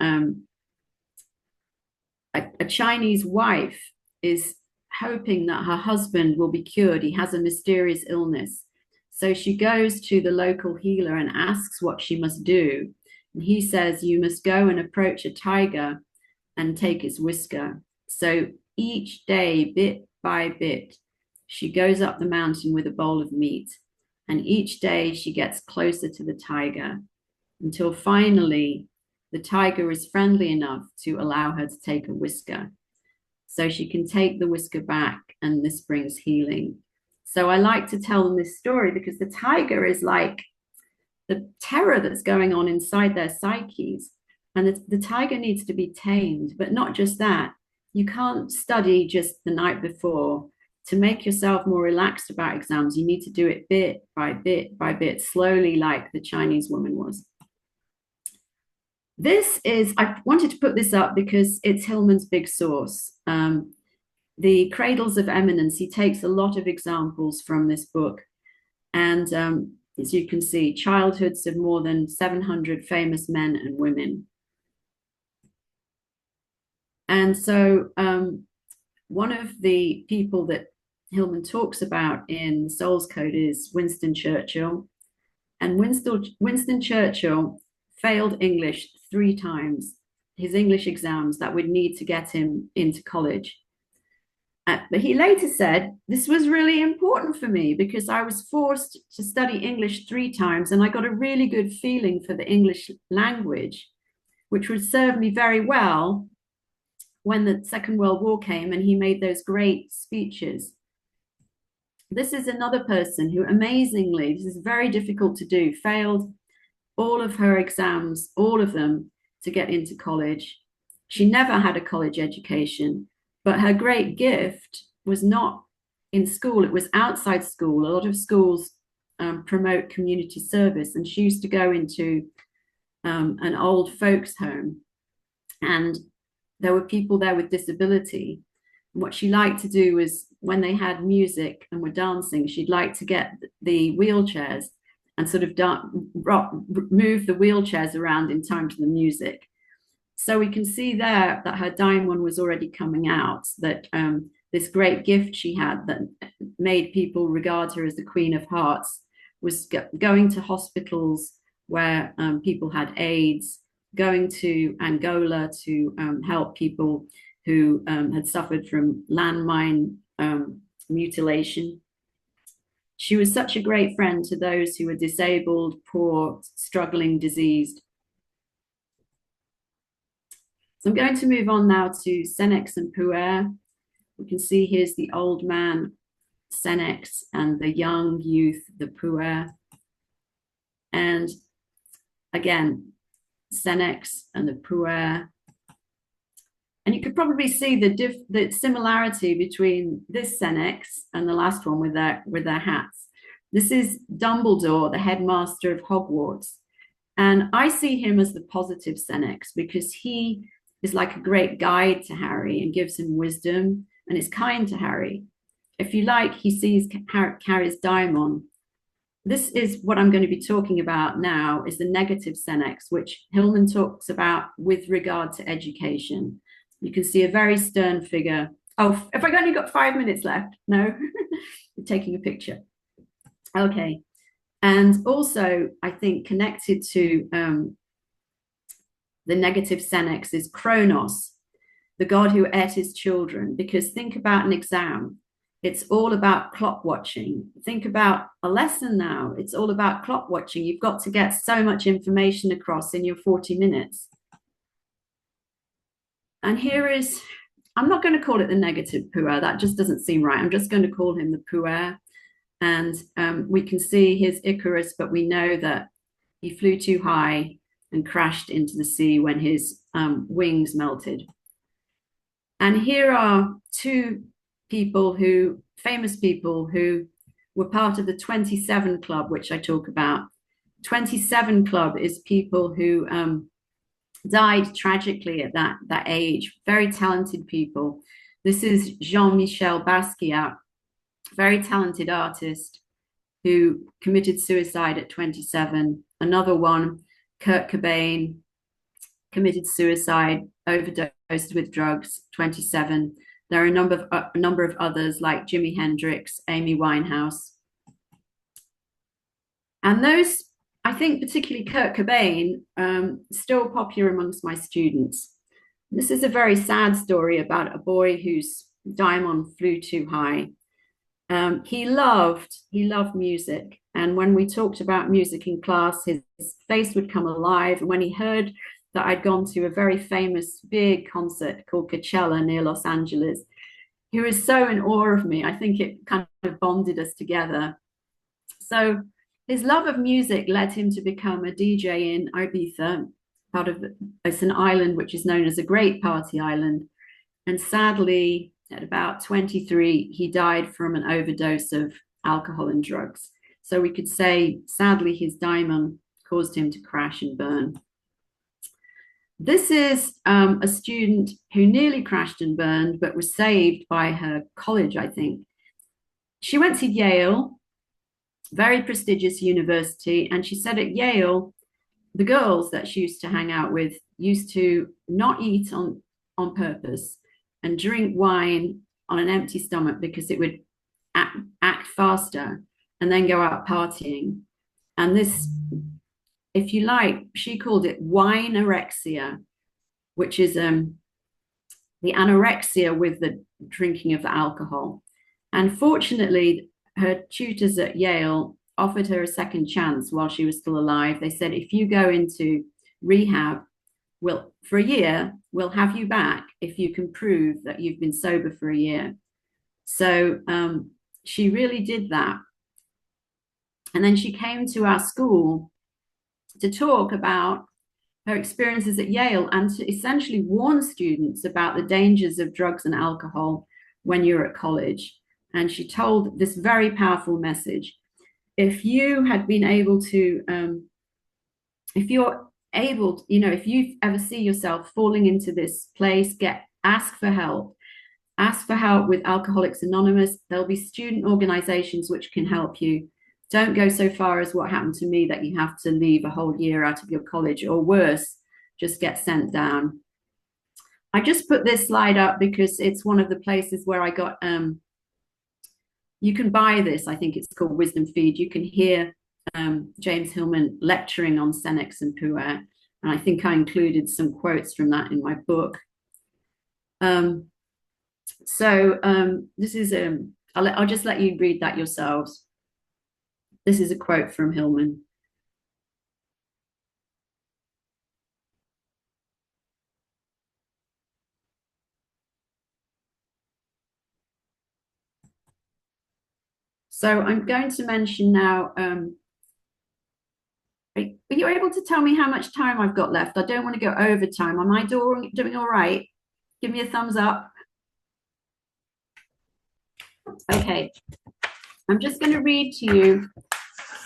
a Chinese wife is hoping that her husband will be cured. He has a mysterious illness. So she goes to the local healer and asks what she must do. And he says, you must go and approach a tiger and take its whisker. So each day, bit by bit, she goes up the mountain with a bowl of meat. And each day she gets closer to the tiger until finally the tiger is friendly enough to allow her to take a whisker. So she can take the whisker back, and this brings healing. So I like to tell them this story because the tiger is like the terror that's going on inside their psyches. And the tiger needs to be tamed, but not just that. You can't study just the night before. To make yourself more relaxed about exams, you need to do it bit by bit by bit, slowly, like the Chinese woman was. I wanted to put this up because it's Hillman's big source. The Cradles of Eminence, he takes a lot of examples from this book. And as you can see, childhoods of more than 700 famous men and women. And so one of the people that Hillman talks about in the Soul's Code is Winston Churchill. And Winston Churchill failed English 3 times, his English exams that would need to get him into college. But he later said, this was really important for me because I was forced to study English 3 times and I got a really good feeling for the English language, which would serve me very well when the Second World War came and he made those great speeches. This is another person who amazingly, this is very difficult to do, failed all of her exams, all of them, to get into college. She never had a college education, but her great gift was not in school, it was outside school. A lot of schools promote community service, and she used to go into an old folks home, and there were people there with disability. And what she liked to do was when they had music and were dancing, she'd like to get the wheelchairs and sort of move the wheelchairs around in time to the music. So we can see there that her daimon was already coming out, that this great gift she had that made people regard her as the Queen of Hearts was going to hospitals where people had AIDS, going to Angola to help people who had suffered from landmine mutilation. She was such a great friend to those who were disabled, poor, struggling, diseased. So I'm going to move on now to Senex and Puer. We can see here's the old man, Senex, and the young youth, the Puer. And again, Senex and the Puer. And you could probably see the similarity between this Senex and the last one with their hats. This is Dumbledore, the headmaster of Hogwarts. And I see him as the positive Senex because he is like a great guide to Harry and gives him wisdom and is kind to Harry. If you like, he sees Harry's daimon. This is what I'm going to be talking about now, is the negative Senex, which Hillman talks about with regard to education. You can see a very stern figure. Oh, have I only got 5 minutes left? No, I'm taking a picture. Okay. And also, I think connected to the negative Senex is Kronos, the god who ate his children. Because think about an exam. It's all about clock watching. Think about a lesson now. It's all about clock watching. You've got to get so much information across in your 40 minutes. And here is, I'm not going to call it the negative Puer. That just doesn't seem right. I'm just going to call him the Puer. And we can see his Icarus, but we know that he flew too high and crashed into the sea when his wings melted. And here are 2 people famous people who were part of the 27 Club, which I talk about. 27 Club is people who died tragically at that age, very talented people. This is Jean-Michel Basquiat, very talented artist who committed suicide at 27. Another one, Kurt Cobain, committed suicide, overdosed with drugs, 27. There are a number of others like Jimi Hendrix, Amy Winehouse. And those, I think particularly Kurt Cobain, still popular amongst my students. This is a very sad story about a boy whose diamond flew too high. He loved music. And when we talked about music in class, his face would come alive. And when he heard that I'd gone to a very famous big concert called Coachella near Los Angeles, he was so in awe of me. I think it kind of bonded us together. So his love of music led him to become a DJ in Ibiza. It's an island which is known as a great party island. And sadly, at about 23, he died from an overdose of alcohol and drugs. So we could say, sadly, his diamond caused him to crash and burn. This is a student who nearly crashed and burned, but was saved by her college, I think. She went to Yale, very prestigious university, and she said at Yale, the girls that she used to hang out with used to not eat on purpose and drink wine on an empty stomach because it would act faster and then go out partying. And this, if you like, she called it wine-orexia, which is the anorexia with the drinking of the alcohol. And fortunately, her tutors at Yale offered her a second chance while she was still alive. They said, if you go into rehab, for a year, we'll have you back if you can prove that you've been sober for a year. So she really did that. And then she came to our school to talk about her experiences at Yale and to essentially warn students about the dangers of drugs and alcohol when you're at college. And she told this very powerful message. If you had been able to, if you're able, if you ever see yourself falling into this place, ask for help. Ask for help with Alcoholics Anonymous. There'll be student organizations which can help you. Don't go so far as what happened to me, that you have to leave a whole year out of your college, or worse, just get sent down. I just put this slide up because it's one of the places where I got, you can buy this, I think it's called Wisdom Feed. You can hear James Hillman lecturing on Senex and Puer. And I think I included some quotes from that in my book. This is, I'll just let you read that yourselves. This is a quote from Hillman. So I'm going to mention now, are you able to tell me how much time I've got left? I don't want to go over time. Am I doing all right? Give me a thumbs up. Okay, I'm just going to read to you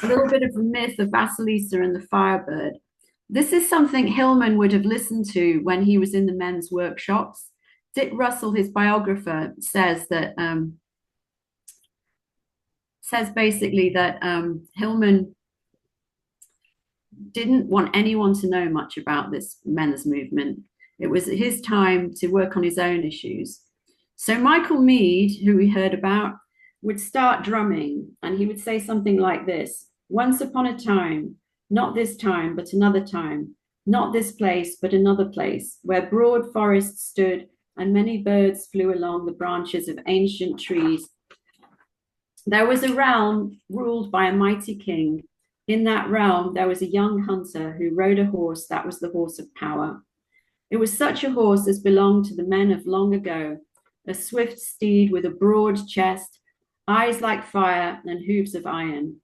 a little bit of a myth of Vasilisa and the Firebird. This is something Hillman would have listened to when he was in the men's workshops. Dick Russell, his biographer, says basically that Hillman didn't want anyone to know much about this men's movement. It was his time to work on his own issues. So Michael Meade, who we heard about, would start drumming, and he would say something like this: once upon a time, not this time, but another time, not this place, but another place, where broad forests stood and many birds flew along the branches of ancient trees. There was a realm ruled by a mighty king. In that realm, there was a young hunter who rode a horse that was the horse of power. It was such a horse as belonged to the men of long ago, a swift steed with a broad chest, eyes like fire and hooves of iron.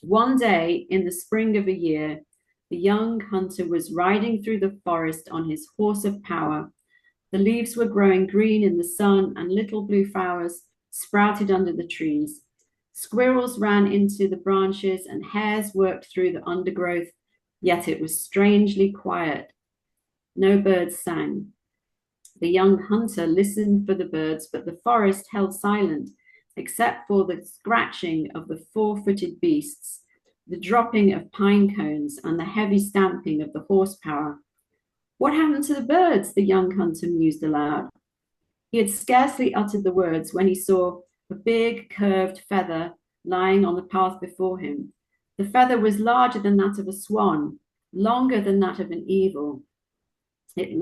One day in the spring of a year, the young hunter was riding through the forest on his horse of power. The leaves were growing green in the sun, and little blue flowers sprouted under the trees. Squirrels ran into the branches and hares worked through the undergrowth, yet it was strangely quiet. No birds sang. The young hunter listened for the birds, but the forest held silent, except for the scratching of the four-footed beasts, the dropping of pine cones, and the heavy stamping of the horsepower. What happened to the birds? The young hunter mused aloud. He had scarcely uttered the words when he saw a big curved feather lying on the path before him. The feather was larger than that of a swan, longer than that of an eagle. It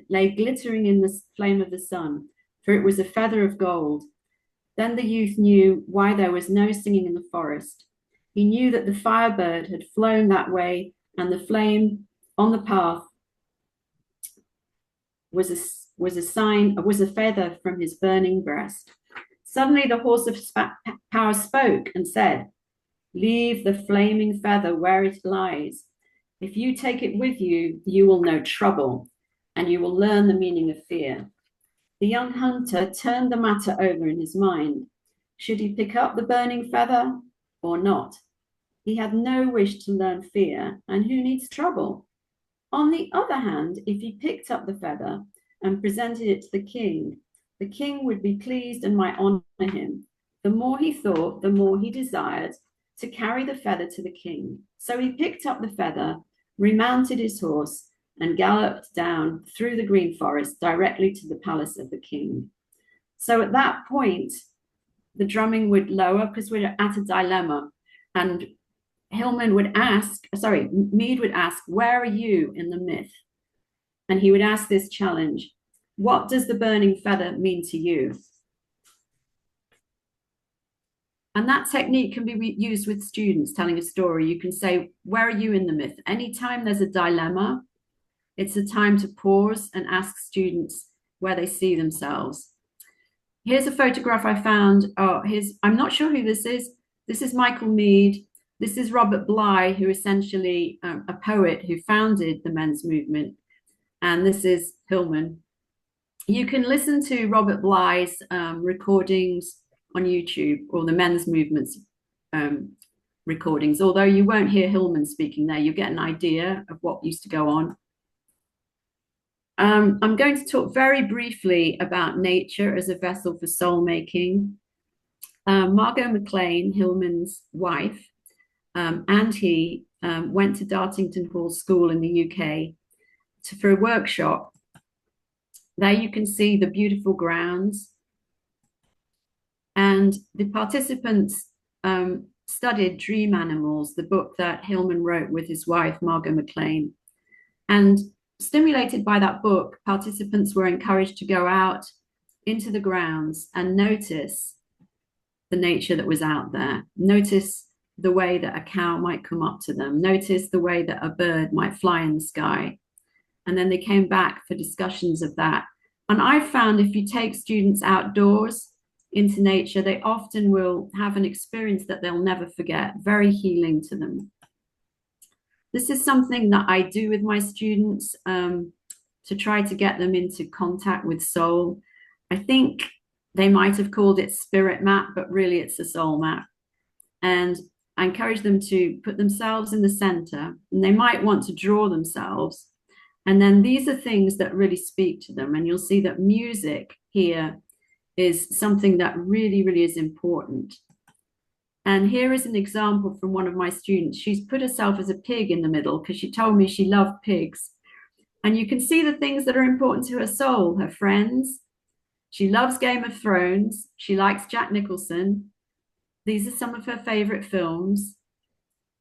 lay glittering in the flame of the sun, for it was a feather of gold. Then the youth knew why there was no singing in the forest. He knew that the firebird had flown that way, and the flame on the path was a feather from his burning breast. Suddenly the horse of power spoke and said, "Leave the flaming feather where it lies. If you take it with you, you will know trouble, and you will learn the meaning of fear." The young hunter turned the matter over in his mind. Should he pick up the burning feather or not? He had no wish to learn fear, and who needs trouble? On the other hand, if he picked up the feather and presented it to the king would be pleased and might honor him. The more he thought, the more he desired to carry the feather to the king. So he picked up the feather, remounted his horse, and galloped down through the green forest directly to the palace of the king. So at that point, the drumming would lower because we're at a dilemma. And Mead would ask, "Where are you in the myth?" And he would ask this challenge: "What does the burning feather mean to you?" And that technique can be used with students telling a story. You can say, "Where are you in the myth?" Anytime there's a dilemma, it's a time to pause and ask students where they see themselves. Here's a photograph I found. I'm not sure who this is. This is Michael Mead. This is Robert Bly, who essentially a poet who founded the men's movement. And this is Hillman. You can listen to Robert Bly's recordings on YouTube, or the men's movement's recordings, although you won't hear Hillman speaking there. You get an idea of what used to go on. I'm going to talk very briefly about nature as a vessel for soul making. Margot McLean, Hillman's wife, and he went to Dartington Hall School in the UK for a workshop. There you can see the beautiful grounds. And the participants studied Dream Animals, the book that Hillman wrote with his wife, Margot McLean. And stimulated by that book, participants were encouraged to go out into the grounds and notice the nature that was out there. Notice the way that a cow might come up to them. Notice the way that a bird might fly in the sky. And then they came back for discussions of that. And I found if you take students outdoors into nature, they often will have an experience that they'll never forget, very healing to them. This is something that I do with my students to try to get them into contact with soul. I think they might have called it spirit map, but really it's a soul map. And I encourage them to put themselves in the center, and they might want to draw themselves. And then these are things that really speak to them. And you'll see that music here is something that really, really is important. And here is an example from one of my students. She's put herself as a pig in the middle because she told me she loved pigs. And you can see the things that are important to her soul, her friends. She loves Game of Thrones. She likes Jack Nicholson. These are some of her favorite films.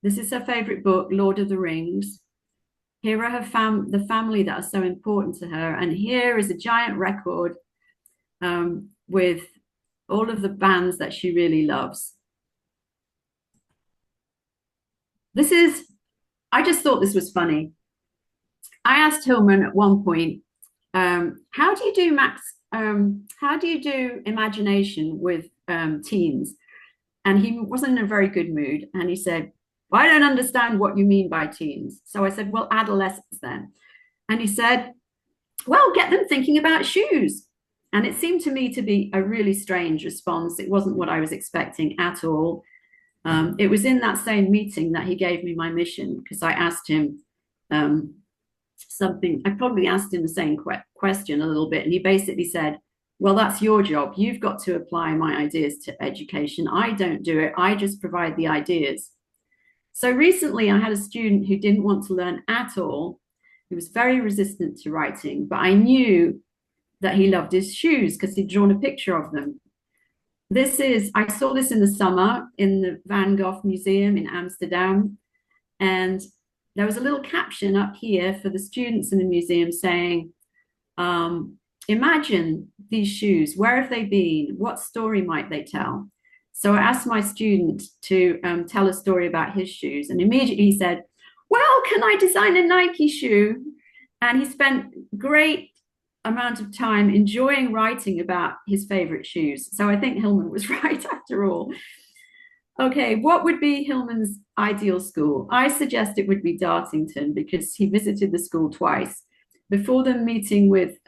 This is her favorite book, Lord of the Rings. Here are the family that are so important to her. And here is a giant record with all of the bands that she really loves. I just thought this was funny. I asked Hillman at one point, how do you do imagination with teens? And he wasn't in a very good mood. And he said, "Well, I don't understand what you mean by teens." So I said, "Well, adolescents then." And he said, "Well, get them thinking about shoes." And it seemed to me to be a really strange response. It wasn't what I was expecting at all. It was in that same meeting that he gave me my mission, because I asked him something. I probably asked him the same question a little bit. And he basically said, "Well, that's your job. You've got to apply my ideas to education. I don't do it. I just provide the ideas." So recently I had a student who didn't want to learn at all. He was very resistant to writing, but I knew that he loved his shoes because he'd drawn a picture of them. I saw this in the summer in the Van Gogh Museum in Amsterdam. And there was a little caption up here for the students in the museum saying, imagine these shoes. Where have they been? What story might they tell? So I asked my student to tell a story about his shoes. And immediately he said, well, can I design a Nike shoe? And he spent great amount of time enjoying writing about his favorite shoes. So I think Hillman was right after all. Okay, what would be Hillman's ideal school? I suggest it would be Dartington because he visited the school twice. Before the meeting with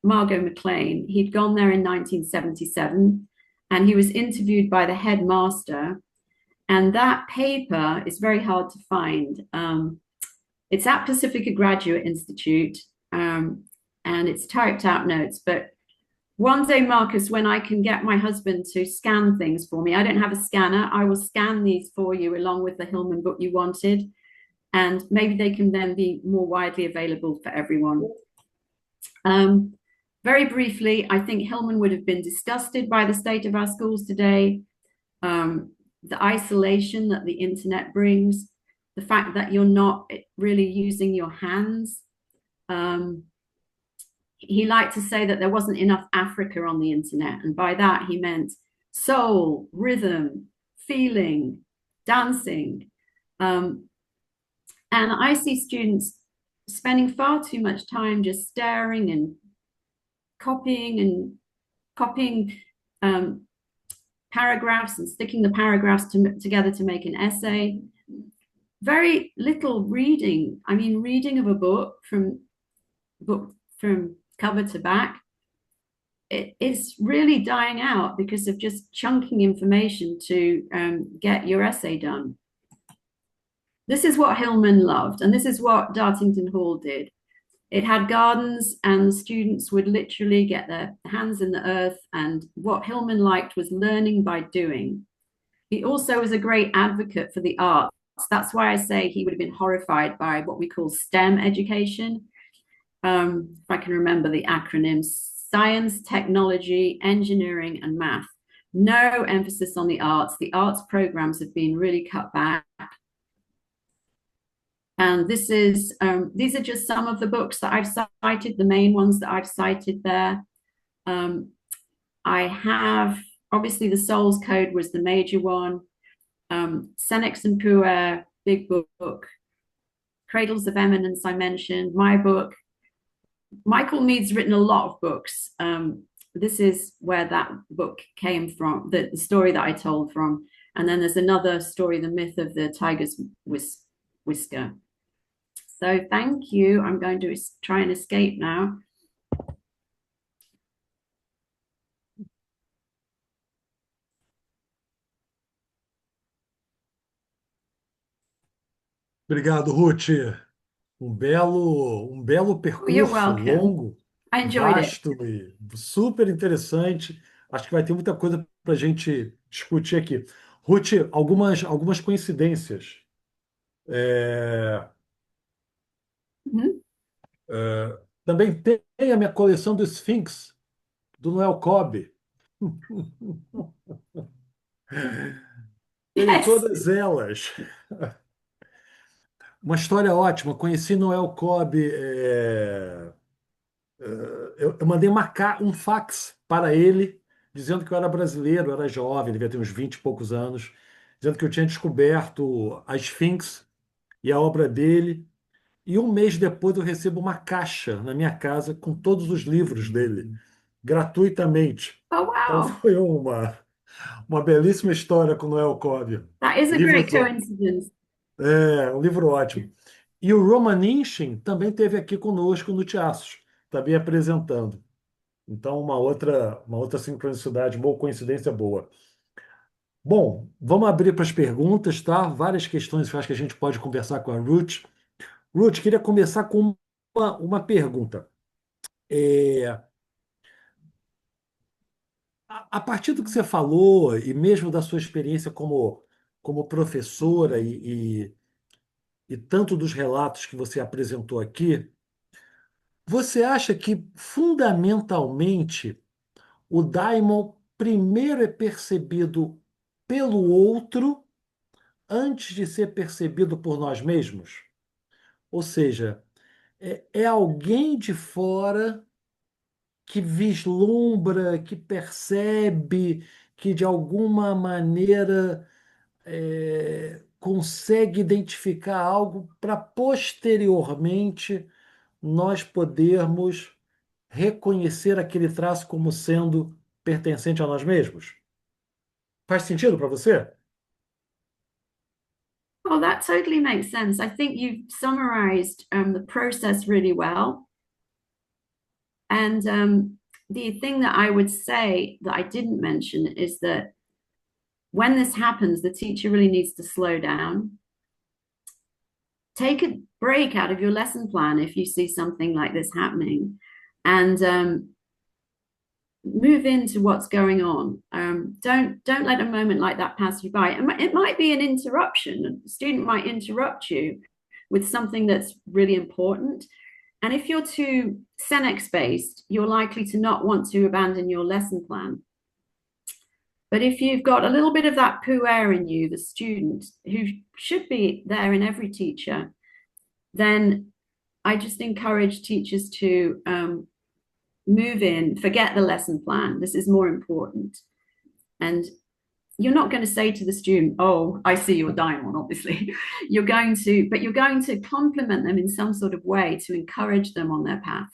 Margot McLean, he'd gone there in 1977 and he was interviewed by the headmaster. And that paper is very hard to find. It's at Pacifica Graduate Institute and it's typed out notes. But one day, Marcus, when I can get my husband to scan things for me, I don't have a scanner, I will scan these for you along with the Hillman book you wanted. And maybe they can then be more widely available for everyone. Very briefly, I think Hillman would have been disgusted by the state of our schools today, the isolation that the internet brings, the fact that you're not really using your hands. He liked to say that there wasn't enough Africa on the internet. And by that, he meant soul, rhythm, feeling, dancing. And I see students spending far too much time just staring and copying paragraphs and sticking the paragraphs together to make an essay. Very little reading. I mean, reading of a book from cover to back, it's really dying out because of just chunking information to get your essay done. This is what Hillman loved, and this is what Dartington Hall did. It had gardens, and the students would literally get their hands in the earth, and what Hillman liked was learning by doing. He also was a great advocate for the arts. That's why I say he would have been horrified by what we call STEM education. If I can remember the acronyms: science, technology, engineering, and math. No emphasis on the arts. The arts programs have been really cut back. And these are just some of the books that I've cited, the main ones that I've cited there. I have, obviously, The Soul's Code was the major one. Senex and Puer, big book. Cradles of Eminence, I mentioned, my book. Michael Mead's written a lot of books. This is where that book came from, the story that I told from. And then there's another story, The Myth of the Tiger's Whisker. So thank you. I'm going to try and escape now. Obrigado, Ruth. Um belo You're percurso, welcome. longo, I enjoyed it. vasto e super interessante. Acho que vai ter muita coisa para a gente discutir aqui. Ruth, algumas coincidências. Mhm. Também tem a minha coleção do Sphinx, do Noel Cobb. Tenho Yes. todas elas. Uma história ótima. Conheci Noel Cobb. Eu mandei um fax para ele, dizendo que eu era brasileiro, eu era jovem, devia ter uns 20 e poucos anos, dizendo que eu tinha descoberto a Sphinx e a obra dele. E um mês depois eu recebo uma caixa na minha casa com todos os livros dele, gratuitamente. Oh, Então wow. foi uma belíssima história com Noel Cobb. That is a great coincidence. Um livro ótimo. E o Roman Inchin também esteve aqui conosco no Teatro, também apresentando. Então, uma outra sincronicidade, uma coincidência boa. Bom, vamos abrir para as perguntas, tá? Várias questões que eu acho que a gente pode conversar com a Ruth. Ruth, queria começar com uma pergunta. A partir do que você falou, e mesmo da sua experiência como professora e tanto dos relatos que você apresentou aqui, Você acha que, fundamentalmente, o daimon primeiro é percebido pelo outro antes de ser percebido por nós mesmos? Ou seja, é alguém de fora que vislumbra, que percebe, que de alguma maneira consegue identificar algo para posteriormente nós podermos reconhecer aquele traço como sendo pertencente a nós mesmos? Faz sentido para você? Well, that totally makes sense. I think you've summarized the process really well. And the thing that I would say that I didn't mention is that when this happens, the teacher really needs to slow down. Take a break out of your lesson plan if you see something like this happening, and move into what's going on. Don't let a moment like that pass you by. It might be an interruption. A student might interrupt you with something that's really important. And if you're too Senex based, you're likely to not want to abandon your lesson plan. But if you've got a little bit of that puer in you, the student, who should be there in every teacher, then I just encourage teachers to move in, forget the lesson plan. This is more important. And you're not going to say to the student, oh, I see your diamond, obviously. But you're going to compliment them in some sort of way to encourage them on their path.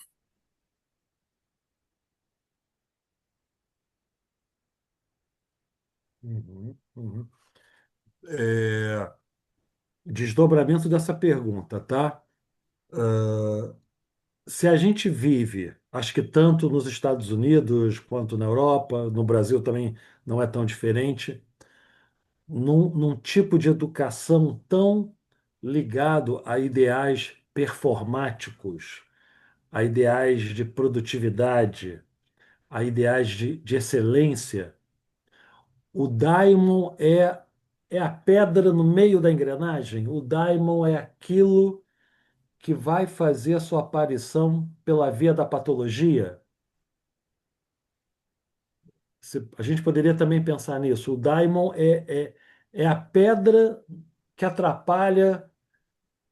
Uhum, uhum. Desdobramento dessa pergunta, tá? Se a gente vive, acho que tanto nos Estados Unidos quanto na Europa, no Brasil também não é tão diferente, num tipo de educação tão ligado a ideais performáticos, a ideais de produtividade, a ideais de excelência, o daimon é a pedra no meio da engrenagem, o daimon é aquilo que vai fazer a sua aparição pela via da patologia. A gente poderia também pensar nisso. O daimon é a pedra que atrapalha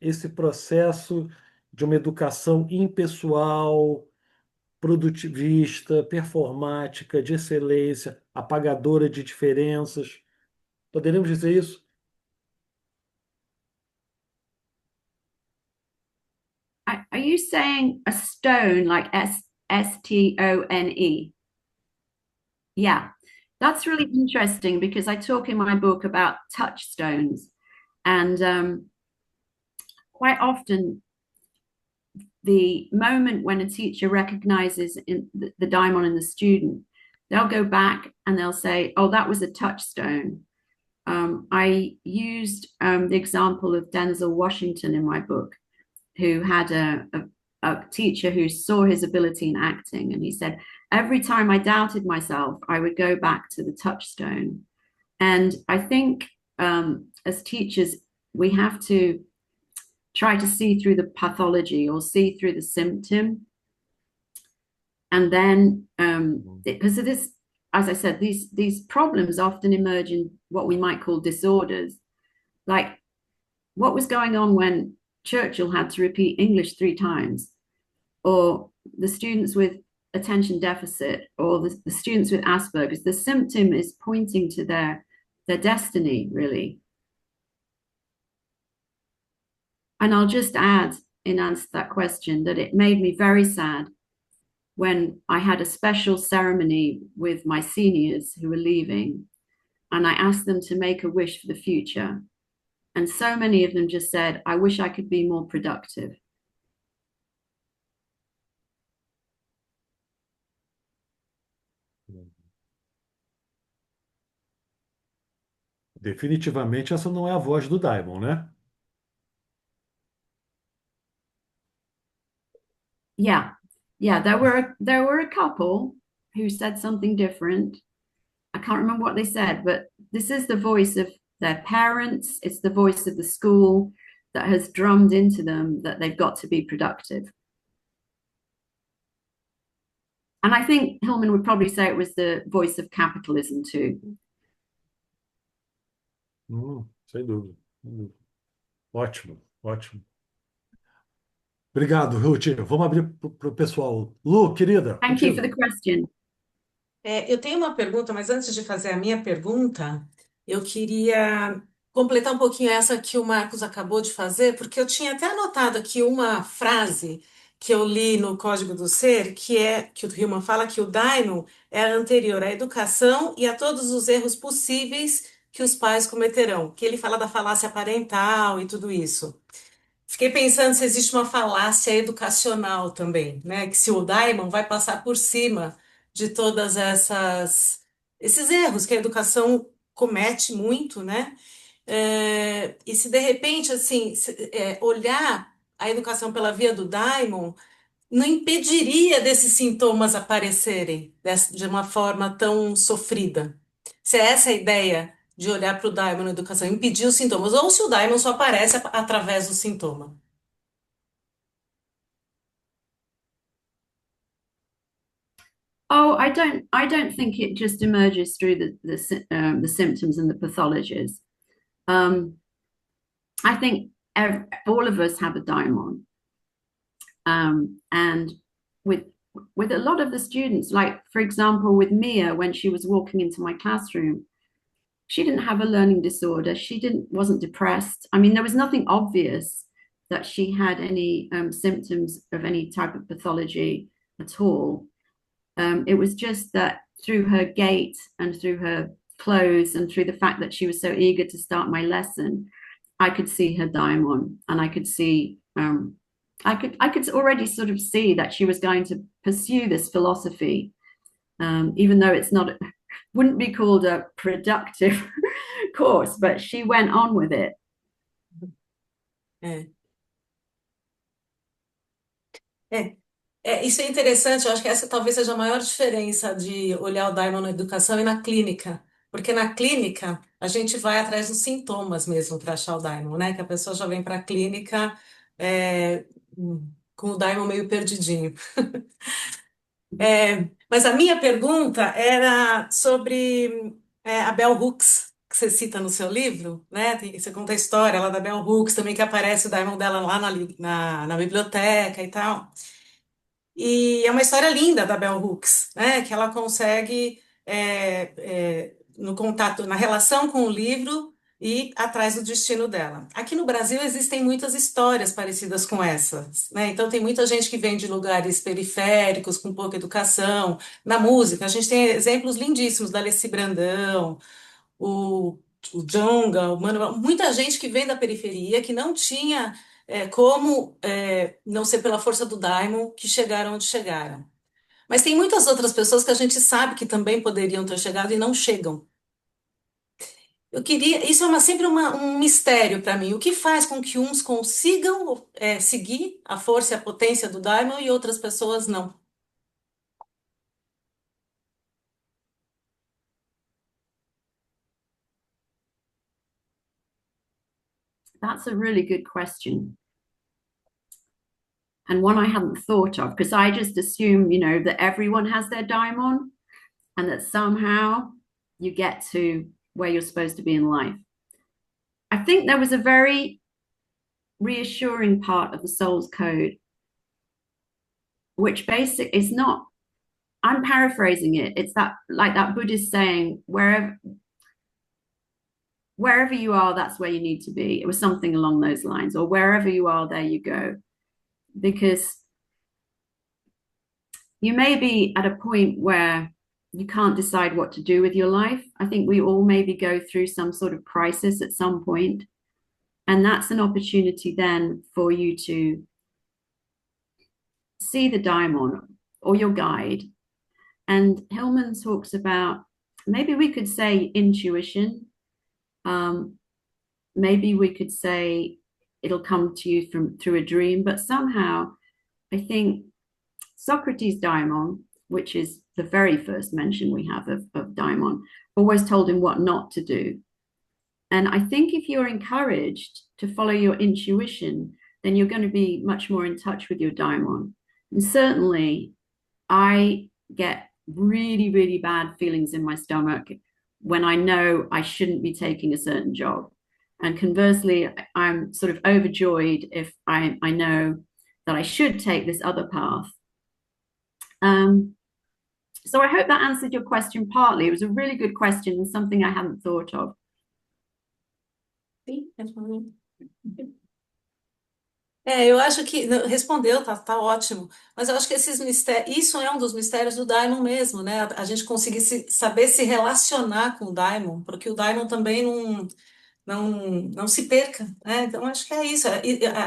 esse processo de uma educação impessoal, produtivista, performática, de excelência, apagadora de diferenças. Poderíamos dizer isso? Are you saying a stone like Stone? Yeah, that's really interesting because I talk in my book about touchstones. And quite often, the moment when a teacher recognizes the diamond in the student, they'll go back and they'll say, oh, that was a touchstone. I used the example of Denzel Washington in my book, who had a teacher who saw his ability in acting. And he said, every time I doubted myself, I would go back to the touchstone. And I think as teachers, we have to try to see through the pathology or see through the symptom. And then, because of this, as I said, these problems often emerge in what we might call disorders. Like what was going on when Churchill had to repeat English 3 times, or the students with attention deficit, or the students with Asperger's. The symptom is pointing to their destiny, really. And I'll just add, in answer to that question, that it made me very sad when I had a special ceremony with my seniors who were leaving, and I asked them to make a wish for the future. And so many of them just said, I wish I could be more productive. Definitivamente essa não é a voz do daimon, né? Yeah. Yeah, there were a couple who said something different. I can't remember what they said, but this is the voice of their parents. It's the voice of the school that has drummed into them that they've got to be productive. And I think Hillman would probably say it was the voice of capitalism too. Sem dúvida. Sem dúvida. Ótimo, ótimo. Obrigado, Ruth. Vamos abrir para o pessoal. Lu, querida, Thank you for contigo. the question. Eu tenho uma pergunta, mas antes de fazer a minha pergunta, eu queria completar um pouquinho essa que o Marcos acabou de fazer, porque eu tinha até anotado aqui uma frase que eu li no Código do Ser, que o Hillman fala que o daimon é anterior à educação e a todos os erros possíveis que os pais cometerão, que ele fala da falácia parental e tudo isso. Fiquei pensando se existe uma falácia educacional também, né? Que se o daimon vai passar por cima de todas essas esses erros que a educação comete muito, né? E se de repente assim olhar a educação pela via do daimon não impediria desses sintomas aparecerem de uma forma tão sofrida. Se é essa a ideia de olhar para o daimon na educação, impedir os sintomas, ou se o daimon só aparece através do sintoma. Oh, I don't think it just emerges through the symptoms and the pathologies. I think all of us have a daimon, and with a lot of the students, like for example, with Mia, when she was walking into my classroom, she didn't have a learning disorder. Wasn't depressed. I mean, there was nothing obvious that she had any symptoms of any type of pathology at all. It was just that through her gait and through her clothes and through the fact that she was so eager to start my lesson, I could see her daimon, and I could see I could already sort of see that she was going to pursue this philosophy, even though wouldn't be called a productive course, but she went on with it. Isso é interessante, eu acho que essa talvez seja a maior diferença de olhar o daimon na educação e na clínica. Porque na clínica a gente vai atrás dos sintomas mesmo para achar o daimon, né? Que a pessoa já vem para a clínica é, com o daimon meio perdidinho. Mas a minha pergunta era sobre a Bell Hooks, que você cita no seu livro, né? Você conta a história lá da Bell Hooks, também que aparece o daimon dela lá na biblioteca e tal. E é uma história linda da Bell Hooks, né? Que ela consegue, no contato, na relação com o livro, ir atrás do destino dela. Aqui no Brasil existem muitas histórias parecidas com essas, né? Então tem muita gente que vem de lugares periféricos, com pouca educação. Na música, a gente tem exemplos lindíssimos da Alessi Brandão, o, o Djonga, o Mano, muita gente que vem da periferia, que não tinha como não ser pela força do daimon que chegaram onde chegaram. Mas tem muitas outras pessoas que a gente sabe que também poderiam ter chegado e não chegam. Eu queria, isso é sempre um mistério para mim. O que faz com que uns consigam seguir a força e a potência do daimon e outras pessoas não? That's a really good question. And one I hadn't thought of, because I just assume, that everyone has their daimon and that somehow you get to where you're supposed to be in life. I think there was a very reassuring part of the soul's code, which basically is not, I'm paraphrasing it. It's that, like that Buddhist saying, wherever you are, that's where you need to be. It was something along those lines, or wherever you are, there you go. Because you may be at a point where you can't decide what to do with your life. I think we all maybe go through some sort of crisis at some point. And that's an opportunity then for you to see the daimon or your guide. And Hillman talks about, maybe we could say intuition. Maybe we could say it'll come to you through a dream, but somehow I think Socrates' daimon, which is the very first mention we have of daimon, always told him what not to do. And I think if you're encouraged to follow your intuition, then you're going to be much more in touch with your daimon. And certainly I get really, really bad feelings in my stomach when I know I shouldn't be taking a certain job. And conversely, I'm sort of overjoyed if I know that I should take this other path. So I hope that answered your question partly. It was a really good question and something I hadn't thought of. Sim, respondeu. Eu acho que respondeu, tá ótimo. Mas eu acho que esses mistérios, isso é um dos mistérios do Daimon mesmo, né? A gente conseguir saber se relacionar com o Daimon, porque o Daimon também não se perca, né? Então acho que é isso.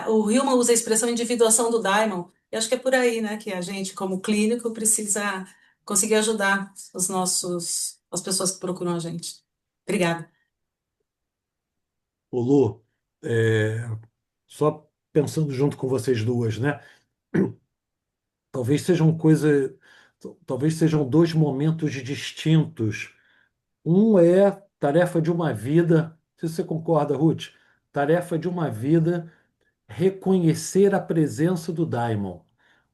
O Hillman usa a expressão individuação do Daimon. E acho que é por aí, né, que a gente, como clínico, precisa conseguir ajudar as pessoas que procuram a gente. Obrigada. Ô, Lu, só pensando junto com vocês duas, né? Talvez sejam coisa, talvez sejam dois momentos distintos. Um é tarefa de uma vida, não sei se você concorda, Ruth, tarefa de uma vida reconhecer a presença do Daimon.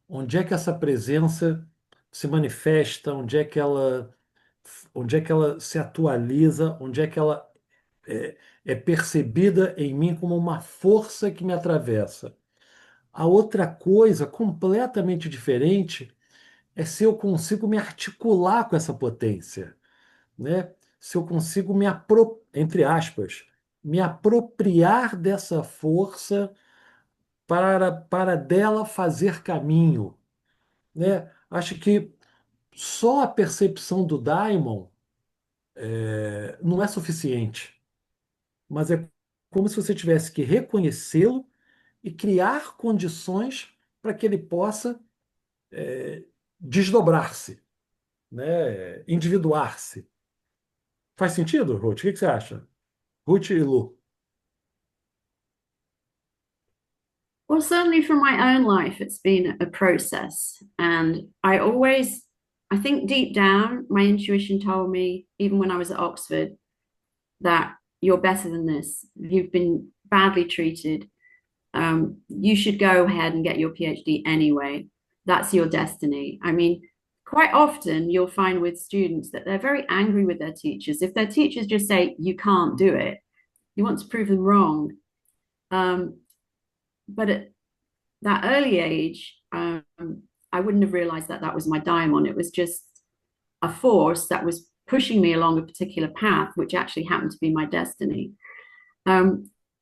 Onde é que essa presença se manifesta? Onde é que ela se atualiza? Onde é que ela é percebida em mim como uma força que me atravessa? A outra coisa completamente diferente é se eu consigo me articular com essa potência, né? Se eu consigo entre aspas, me apropriar dessa força para dela fazer caminho, né? Acho que só a percepção do daimon não é suficiente, mas é como se você tivesse que reconhecê-lo e criar condições para que ele possa desdobrar-se, né? Individuar-se. Faz sentido, Ruth? O que você acha? Ruth e Lu. Well, certainly from my own life, it's been a process. And I think deep down, my intuition told me, even when I was at Oxford, that you're better than this. You've been badly treated. You should go ahead and get your PhD anyway. That's your destiny. I mean, quite often you'll find with students that they're very angry with their teachers. If their teachers just say, you can't do it, you want to prove them wrong. But at that early age, I wouldn't have realized that that was my daimon. It was just a force that was pushing me along a particular path, which actually happened to be my destiny.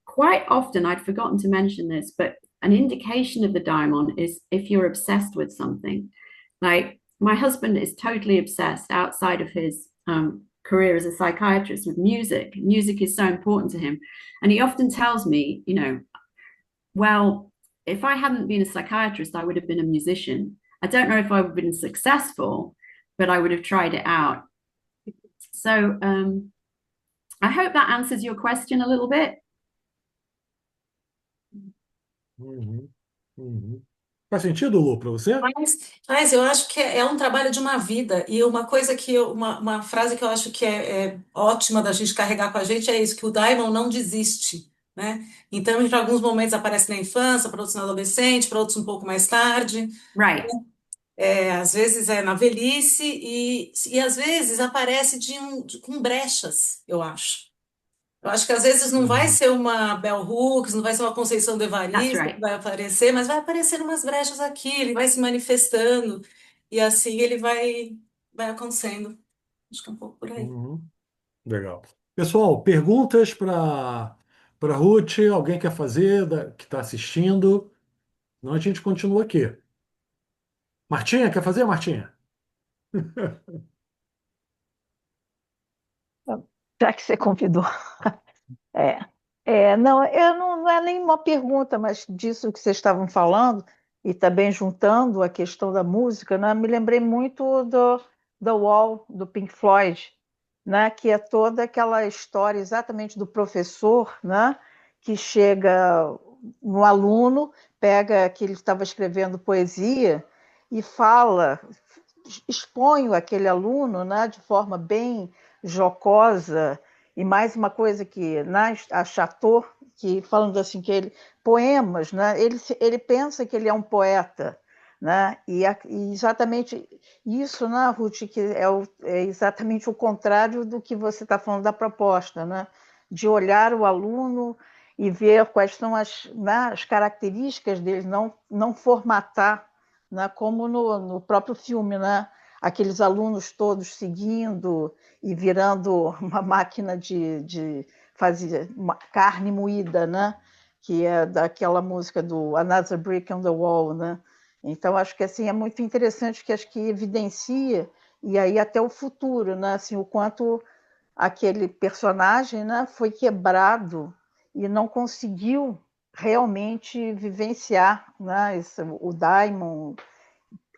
Quite often, I'd forgotten to mention this, but an indication of the daimon is if you're obsessed with something. Like my husband is totally obsessed outside of his career as a psychiatrist with music. Music is so important to him. And he often tells me, well, if I hadn't been a psychiatrist, I would have been a musician. I don't know if I would have been successful, but I would have tried it out. So I hope that answers your question a little bit. Uhum, uhum. Faz sentido, Lu, para você? Mas eu acho que é um trabalho de uma vida. E uma coisa uma frase que eu acho que é ótima da gente carregar com a gente é isso, que o Daimon não desiste, né? Então, em alguns momentos aparece na infância, para outros na adolescente, para outros um pouco mais tarde. Right. Às vezes é na velhice e às vezes aparece com brechas, eu acho. Eu acho que às vezes não vai Uhum, ser uma Bell Hooks, não vai ser uma Conceição de That's Evaristo que right. vai aparecer, mas vai aparecer umas brechas aqui, ele vai se manifestando e assim ele vai acontecendo. Acho que é um pouco por aí. uhum. Legal. Pessoal, perguntas para Ruth? Alguém quer fazer que está assistindo? Não, a gente continua aqui. Martinha, quer fazer, Martinha? Já que você convidou. É, não, não é nenhuma pergunta, mas disso que vocês estavam falando, e também juntando a questão da música, né, me lembrei muito do The Wall, do Pink Floyd, né, que é toda aquela história exatamente do professor, né, que chega no aluno, pega que ele estava escrevendo poesia e fala, expõe aquele aluno, né, de forma bem jocosa, e mais uma coisa que achatou, que falando assim, que ele, poemas, né? Ele pensa que ele é um poeta, né? E exatamente isso, né, Ruth, que é exatamente o contrário do que você está falando da proposta, né? De olhar o aluno e ver quais são né, as características dele, não formatar, né, como no próprio filme, né? Aqueles alunos todos seguindo e virando uma máquina de fazer uma carne moída, né? Que é daquela música do Another Brick on the Wall, né? Então, acho que assim, é muito interessante, que acho que evidencia, e aí até o futuro, né? Assim, o quanto aquele personagem, né, foi quebrado e não conseguiu realmente vivenciar, né, o Daimon,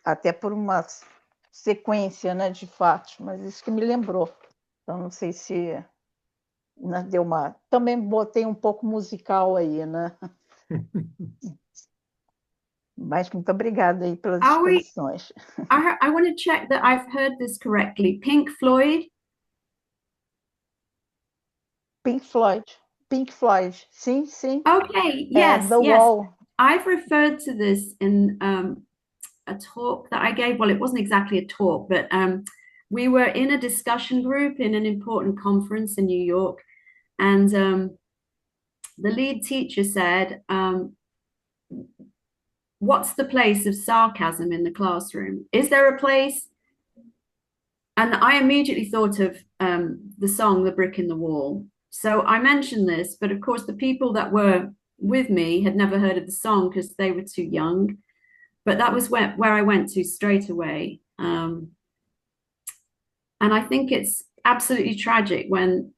até por uma sequência, né, de fatos, mas isso que me lembrou. Então, não sei se, né, deu uma... Também botei um pouco musical aí, né? Mas muito obrigada aí pelas Are we? exposições. I want to check that I've heard this correctly. Pink Floyd. Pink Floyd, sim, sim. Okay, É yes, The yes. Wall. I've referred to this in a talk that I gave. Well, it wasn't exactly a talk, but we were in a discussion group in an important conference in New York, and the lead teacher said, what's the place of sarcasm in the classroom? Is there a place? And I immediately thought of the song The Brick in the Wall. So I mentioned this, but of course, the people that were with me had never heard of the song because they were too young. But that was where I went to straight away. And I think it's absolutely tragic when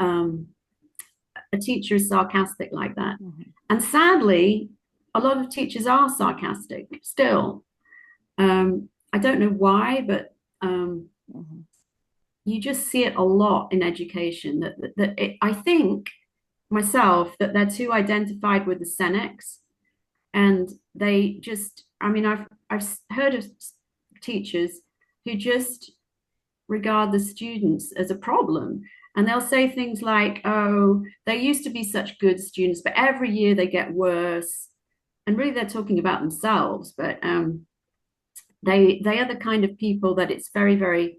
a teacher is sarcastic like that. And sadly, a lot of teachers are sarcastic still. I don't know why, but you just see it a lot in education. I think myself that they're too identified with the Senex, and they just. I mean, I've heard of teachers who just regard the students as a problem. And they'll say things like, oh, they used to be such good students, but every year they get worse. And really they're talking about themselves, but they are the kind of people that it's very, very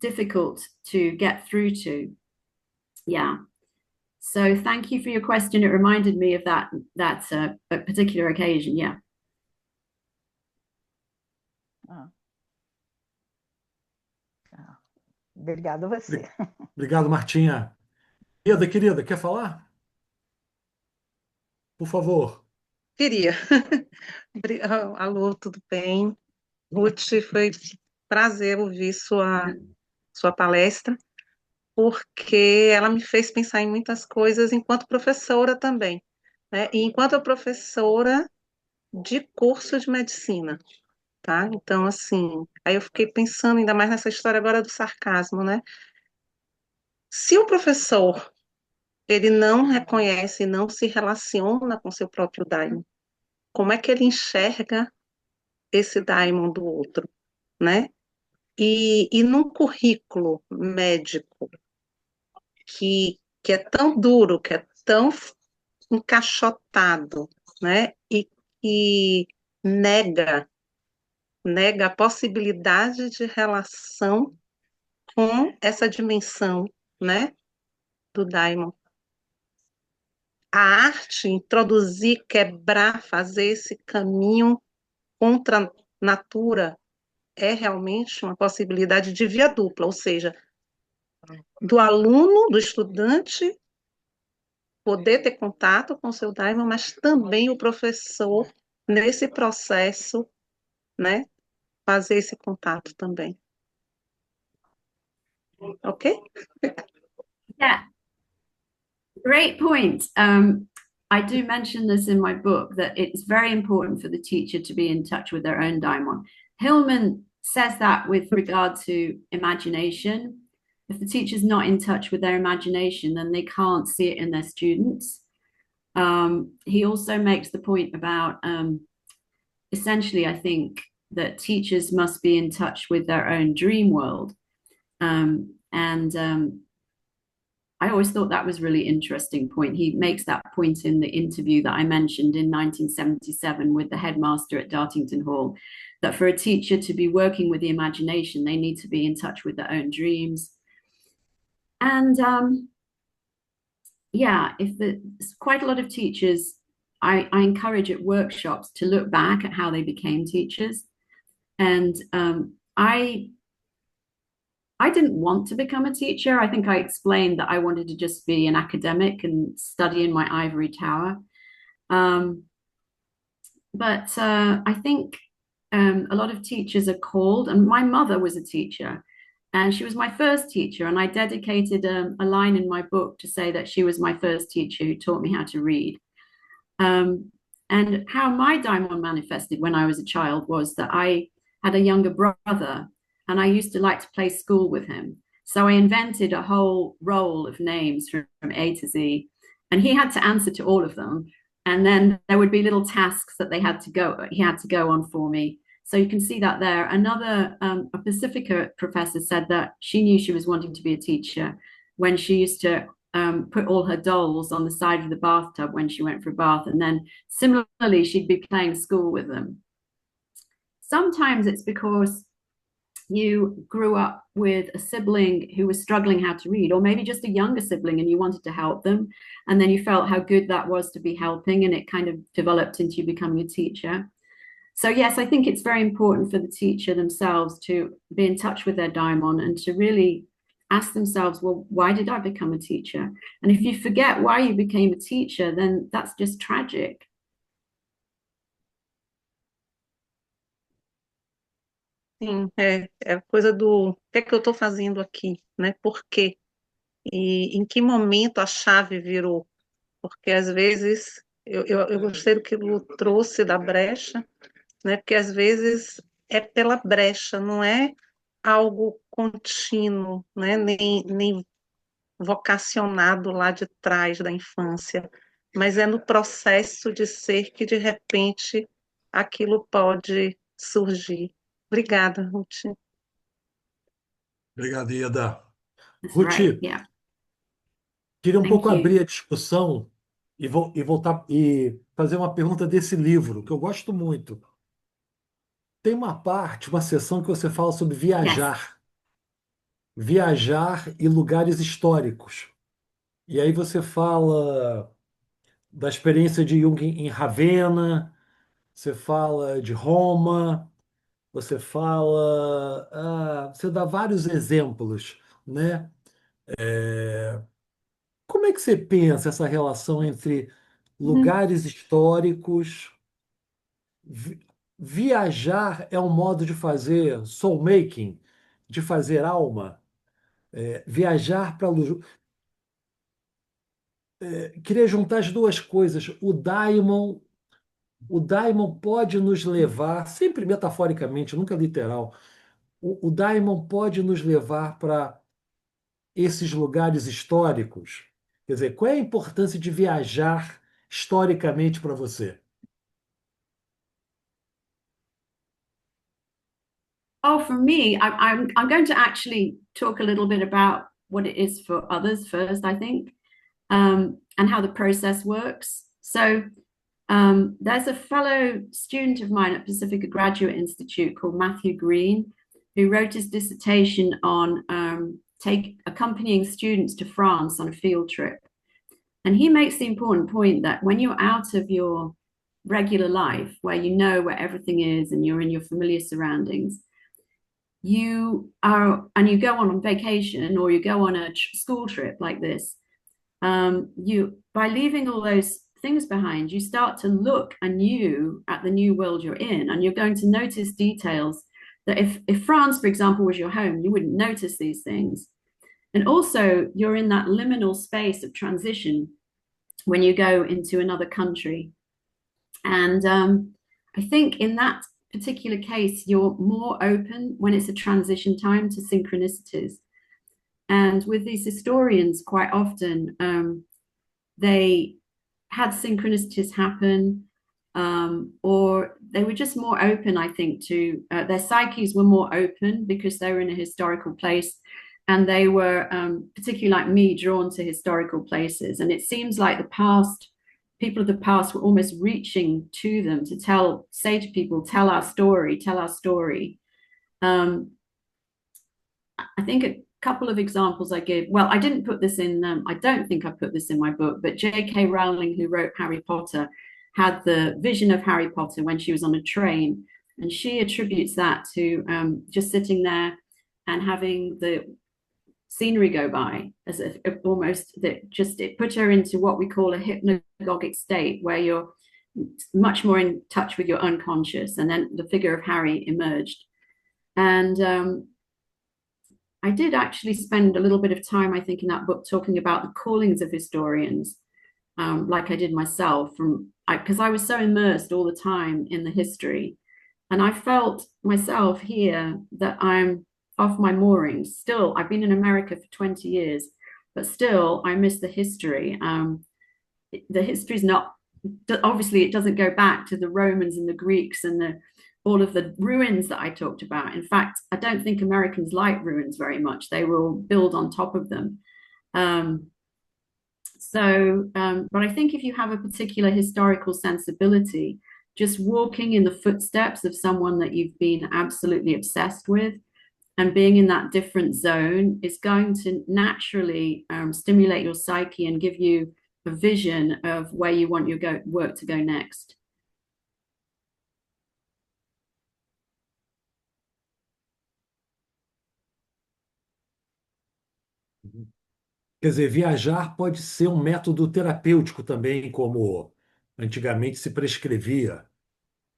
difficult to get through to. Yeah. So thank you for your question. It reminded me of that a particular occasion. Yeah. Obrigada a você. Obrigado, Martinha. Querida, quer falar? Por favor. Queria. Alô, tudo bem? Ruth, foi prazer ouvir sua palestra, porque ela me fez pensar em muitas coisas enquanto professora também, né? E enquanto professora de curso de medicina, tá? Então, assim, aí eu fiquei pensando ainda mais nessa história agora do sarcasmo, né? Se o professor, ele não reconhece, não se relaciona com seu próprio daimon, como é que ele enxerga esse daimon do outro, né? E num currículo médico que é tão duro, que é tão encaixotado, né? E que nega a possibilidade de relação com essa dimensão, né? Do daimon. A arte, introduzir, quebrar, fazer esse caminho contra a natura é realmente uma possibilidade de via dupla, ou seja, do aluno, do estudante, poder ter contato com o seu daimon, mas também o professor, nesse processo, né, fazer esse contato também. Ok? Yeah. Great point. I do mention this in my book that it's very important for the teacher to be in touch with their own daimon. Hillman says that with regard to imagination. If the teacher's not in touch with their imagination, then they can't see it in their students. He also makes the point about essentially, I think, that teachers must be in touch with their own dream world. And I always thought that was really interesting point. He makes that point in the interview that I mentioned in 1977 with the headmaster at Dartington Hall, that for a teacher to be working with the imagination, they need to be in touch with their own dreams. And yeah, quite a lot of teachers, I encourage at workshops to look back at how they became teachers. And I didn't want to become a teacher. I think I explained that I wanted to just be an academic and study in my ivory tower. But I think a lot of teachers are called, and my mother was a teacher, and she was my first teacher. And I dedicated a line in my book to say that she was my first teacher who taught me how to read. And how my daimon manifested when I was a child was that I had a younger brother, and I used to like to play school with him. So I invented a whole roll of names from A to Z, and he had to answer to all of them. And then there would be little tasks that he had to go on for me. So you can see that there. Another a Pacifica professor said that she knew she was wanting to be a teacher when she used to put all her dolls on the side of the bathtub when she went for a bath. And then similarly, she'd be playing school with them. Sometimes it's because you grew up with a sibling who was struggling how to read, or maybe just a younger sibling and you wanted to help them. And then you felt how good that was to be helping, and it kind of developed into you becoming a teacher. So yes, I think it's very important for the teacher themselves to be in touch with their daimon and to really ask themselves, well, why did I become a teacher? And if you forget why you became a teacher, then that's just tragic. Sim, é a coisa do que é que eu estou fazendo aqui, né? Por quê? E em que momento a chave virou? Porque às vezes eu gostei do que o Lu trouxe da brecha, né? Porque às vezes é pela brecha, não é algo contínuo, né? Nem vocacionado lá de trás da infância, mas é no processo de ser que de repente aquilo pode surgir. Obrigada, Ruth. Obrigado, Ieda. That's Ruth, right. Yeah. queria um Thank pouco you. abrir a discussão e voltar e fazer uma pergunta desse livro, que eu gosto muito. Tem uma parte, uma seção que você fala sobre Yes. viajar e lugares históricos. E aí você fala da experiência de Jung em Ravenna, você fala de Roma, você dá vários exemplos, né? Como é que você pensa essa relação entre Mhm. lugares históricos? vi- Viajar é um modo de fazer soul making, de fazer alma. Viajar para queria juntar as duas coisas. O daimon pode nos levar, sempre metaforicamente, nunca literal. O daimon pode nos levar para esses lugares históricos. Quer dizer, qual é a importância de viajar historicamente para você? Oh, for me, I'm going to actually talk a little bit about what it is for others first, I think, and how the process works. So there's a fellow student of mine at Pacifica Graduate Institute called Matthew Green, who wrote his dissertation on accompanying students to France on a field trip. And he makes the important point that when you're out of your regular life, where you know where everything is and you're in your familiar surroundings, you go on vacation or you go on a school trip like this, you by leaving all those things behind, you start to look anew at the new world you're in, and you're going to notice details that if France, for example, was your home, you wouldn't notice these things. And also, you're in that liminal space of transition when you go into another country. And I think in that particular case, you're more open when it's a transition time to synchronicities. And with these historians, quite often they had synchronicities happen, or they were just more open, I think, to their psyches were more open because they were in a historical place. and they were particularly like me, drawn to historical places. And it seems like the past, people of the past were almost reaching to them to say to people, tell our story, tell our story. I think a couple of examples I give. Well, I didn't put this in, I don't think I put this in my book, but J.K. Rowling, who wrote Harry Potter, had the vision of Harry Potter when she was on a train. And she attributes that to just sitting there and having the scenery go by, as if almost that just it put her into what we call a hypnagogic state, where you're much more in touch with your unconscious. And then the figure of Harry emerged. And I did actually spend a little bit of time, I think, in that book talking about the callings of historians, like I did myself, because I was so immersed all the time in the history. And I felt myself here that I'm off my moorings. Still, I've been in America for 20 years, but still I miss the history. The history's not, obviously it doesn't go back to the Romans and the Greeks and all of the ruins that I talked about. In fact, I don't think Americans like ruins very much. They will build on top of them. But I think if you have a particular historical sensibility, just walking in the footsteps of someone that you've been absolutely obsessed with and being in that different zone is going to naturally stimulate your psyche and give you a vision of where you want your work to go next. Quer dizer, viajar pode ser um método terapêutico também, como antigamente se prescrevia.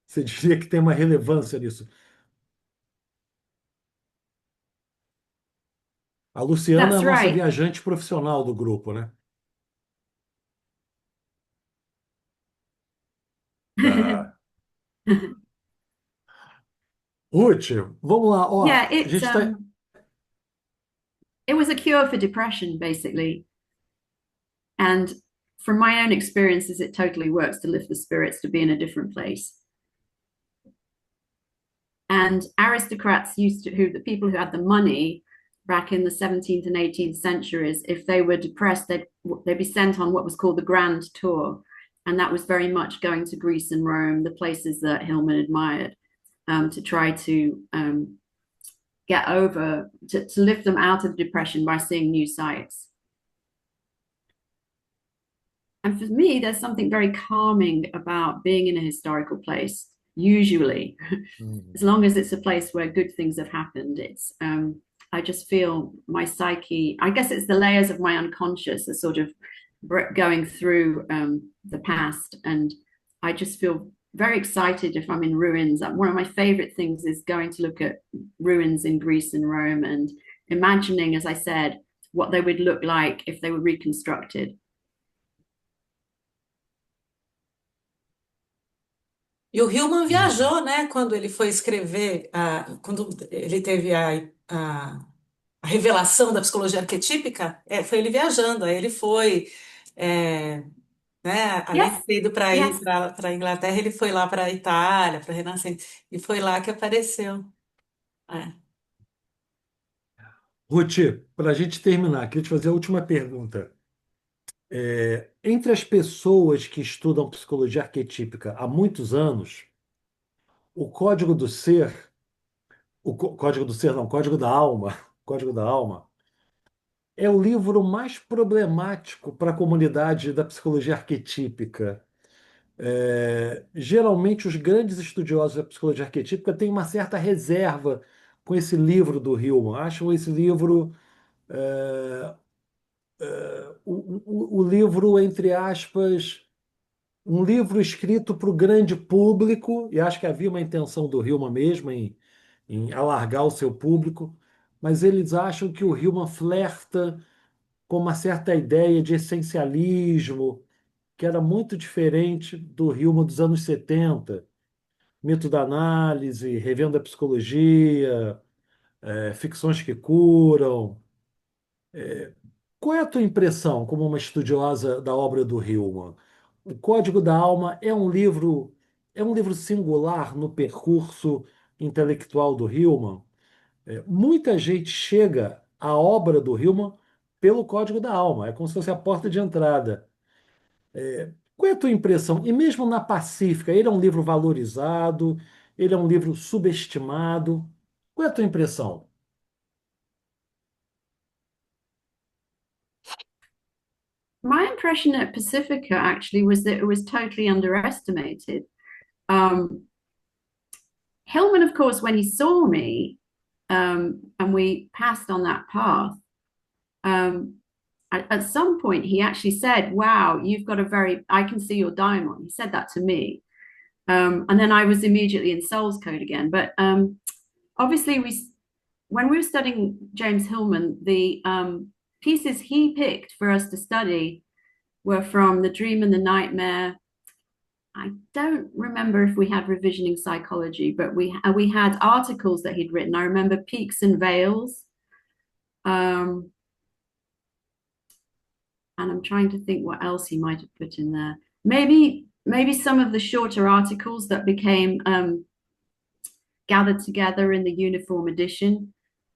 Você diria que tem uma relevância nisso. A Luciana é a That's nossa right. viajante profissional do grupo, né? Ah. Ruth, vamos lá. Ó, Yeah, a gente está. it was a cure for depression, basically. And from my own experiences, it totally works to lift the spirits, to be in a different place. And aristocrats the people who had the money back in the 17th and 18th centuries, if they were depressed, they'd be sent on what was called the Grand Tour. And that was very much going to Greece and Rome, the places that Hillman admired, to try to get over, to lift them out of depression by seeing new sights. And for me, there's something very calming about being in a historical place, usually, as long as it's a place where good things have happened. I just feel my psyche, I guess it's the layers of my unconscious are sort of going through the past. And I just feel very excited if I'm in ruins. One of my favorite things is going to look at ruins in Greece and Rome and imagining, as I said, what they would look like if they were reconstructed. E o Hillman viajou, né, quando ele foi escrever, quando ele teve a revelação da psicologia arquetípica, foi ele viajando. Aí ele foi, né, além Yes, de ter ido para yes. para a Inglaterra, ele foi lá para a Itália, para Renascença, e foi lá que apareceu. É. Ruth, para a gente terminar, queria te fazer a última pergunta. Entre as pessoas que estudam psicologia arquetípica há muitos anos, o código do ser, código do ser não, código da alma, código da alma, é o livro mais problemático para a comunidade da psicologia arquetípica. Geralmente, os grandes estudiosos da psicologia arquetípica têm uma certa reserva com esse livro do Hillman. Acham esse livro, o livro, entre aspas, um livro escrito para o grande público, e acho que havia uma intenção do Hillman mesmo em alargar o seu público, mas eles acham que o Hillman flerta com uma certa ideia de essencialismo, que era muito diferente do Hillman dos anos 70, mito da análise, revendo a psicologia, ficções que curam. Qual é a tua impressão como uma estudiosa da obra do Hillman? O Código da Alma é um livro singular no percurso intelectual do Hillman. Muita gente chega a obra do Hillman pelo Código da Alma. É como se fosse a porta de entrada. Qual é a tua impressão? E mesmo na Pacífica, ele é um livro valorizado, ele é um livro subestimado. Qual é a tua impressão? My impression at Pacifica actually was that it was totally underestimated. Um, Hillman, of course, when he saw me, and we passed on that path, um, at some point he actually said, "Wow, you've got a very, I can see your diamond." He said that to me. And then I was immediately in Soul's Code again. But obviously, when we were studying James Hillman, the pieces he picked for us to study were from The Dream and the Nightmare. I don't remember if we had revisioning psychology, but we had articles that he'd written. I remember Peaks and Veils. And I'm trying to think what else he might have put in there. Maybe some of the shorter articles that became gathered together in the uniform edition.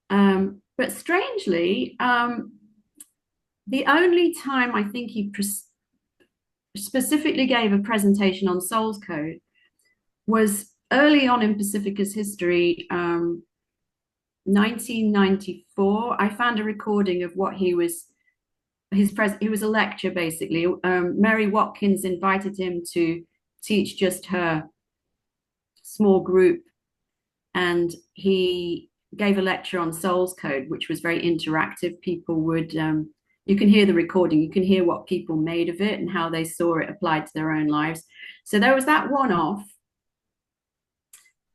But strangely, the only time I think he specifically gave a presentation on Soul's Code was early on in Pacifica's history, 1994. I found a recording of what he was. It was a lecture basically. Mary Watkins invited him to teach just her small group, and he gave a lecture on Soul's Code, which was very interactive. People would, you can hear the recording, you can hear what people made of it and how they saw it applied to their own lives. So there was that one off.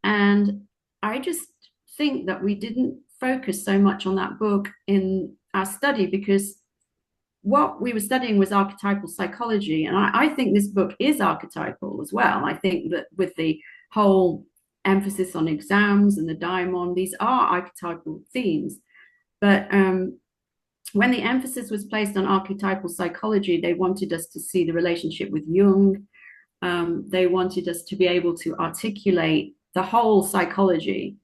And I just think that we didn't focus so much on that book in our study because what we were studying was archetypal psychology. And I think this book is archetypal as well. I think that with the whole emphasis on exams and the daimon, these are archetypal themes. But when the emphasis was placed on archetypal psychology, they wanted us to see the relationship with Jung. They wanted us to be able to articulate the whole psychology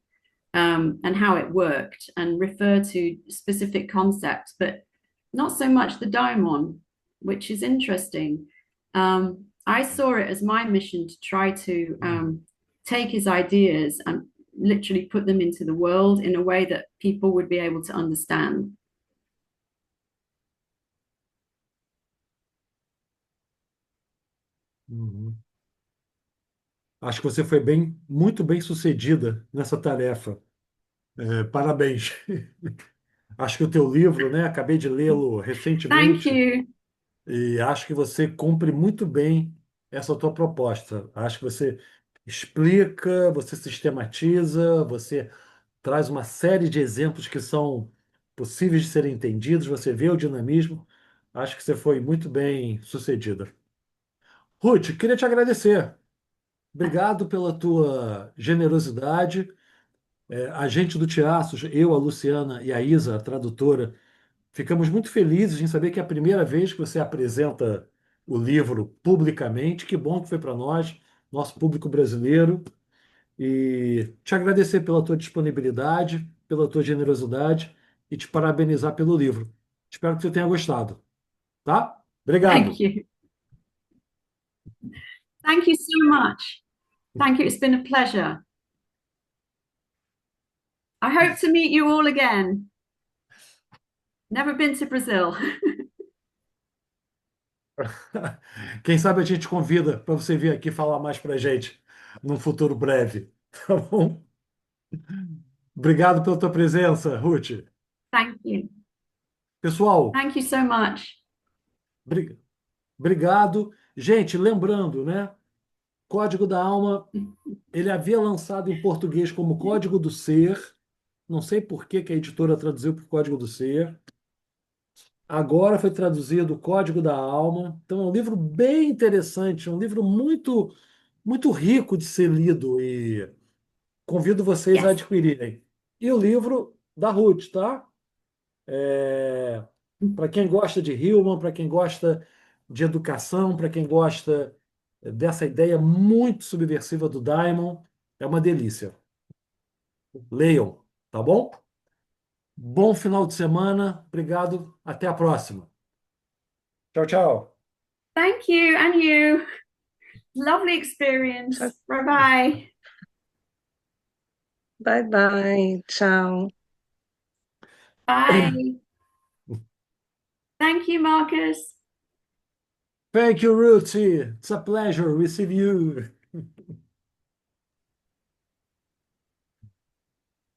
and how it worked and refer to specific concepts, but not so much the daimon, which is interesting. I saw it as my mission to try to take his ideas and literally put them into the world in a way that people would be able to understand. Uhum. Acho que você foi muito bem sucedida nessa tarefa. Parabéns. Acho que o teu livro, né? Acabei de lê-lo Thank recentemente you. e acho que você cumpre muito bem essa tua proposta. Acho que você explica, você sistematiza, você traz uma série de exemplos que são possíveis de serem entendidos, você vê o dinamismo. Acho que você foi muito bem sucedida. Ruth, queria te agradecer. Obrigado pela tua generosidade. A gente do Teatro, eu, a Luciana e a Isa, a tradutora, ficamos muito felizes em saber que é a primeira vez que você apresenta o livro publicamente. Que bom que foi para nós, nosso público brasileiro. E te agradecer pela tua disponibilidade, pela tua generosidade e te parabenizar pelo livro. Espero que você tenha gostado, tá? Thank Obrigado. you. Thank you so much. Thank you. It's been a pleasure. I hope to meet you all again. Never been to Brazil. Quem sabe a gente convida para você vir aqui falar mais para a gente num futuro breve, tá bom? Obrigado pela tua presença, Ruth. Thank you. Pessoal, Thank you so much. bri- obrigado. Gente, lembrando, né? Código da Alma, ele havia lançado em português como Código do Ser. Não sei por que que a editora traduziu para o Código do Ser. Agora foi traduzido Código da Alma. Então é um livro bem interessante, um livro muito rico de ser lido e convido vocês a Yes. adquirirem. E o livro da Ruth, tá? Para quem gosta de Hillman, para quem gosta de educação, para quem gosta dessa ideia muito subversiva do Diamond, é uma delícia. Leiam, tá bom? Bom final de semana. Obrigado. Até a próxima. Tchau, tchau. Thank you, and you. Lovely experience. Bye bye. Bye bye, tchau. Bye. Thank you, Marcus. Thank you, Ruth. It's a pleasure receive you.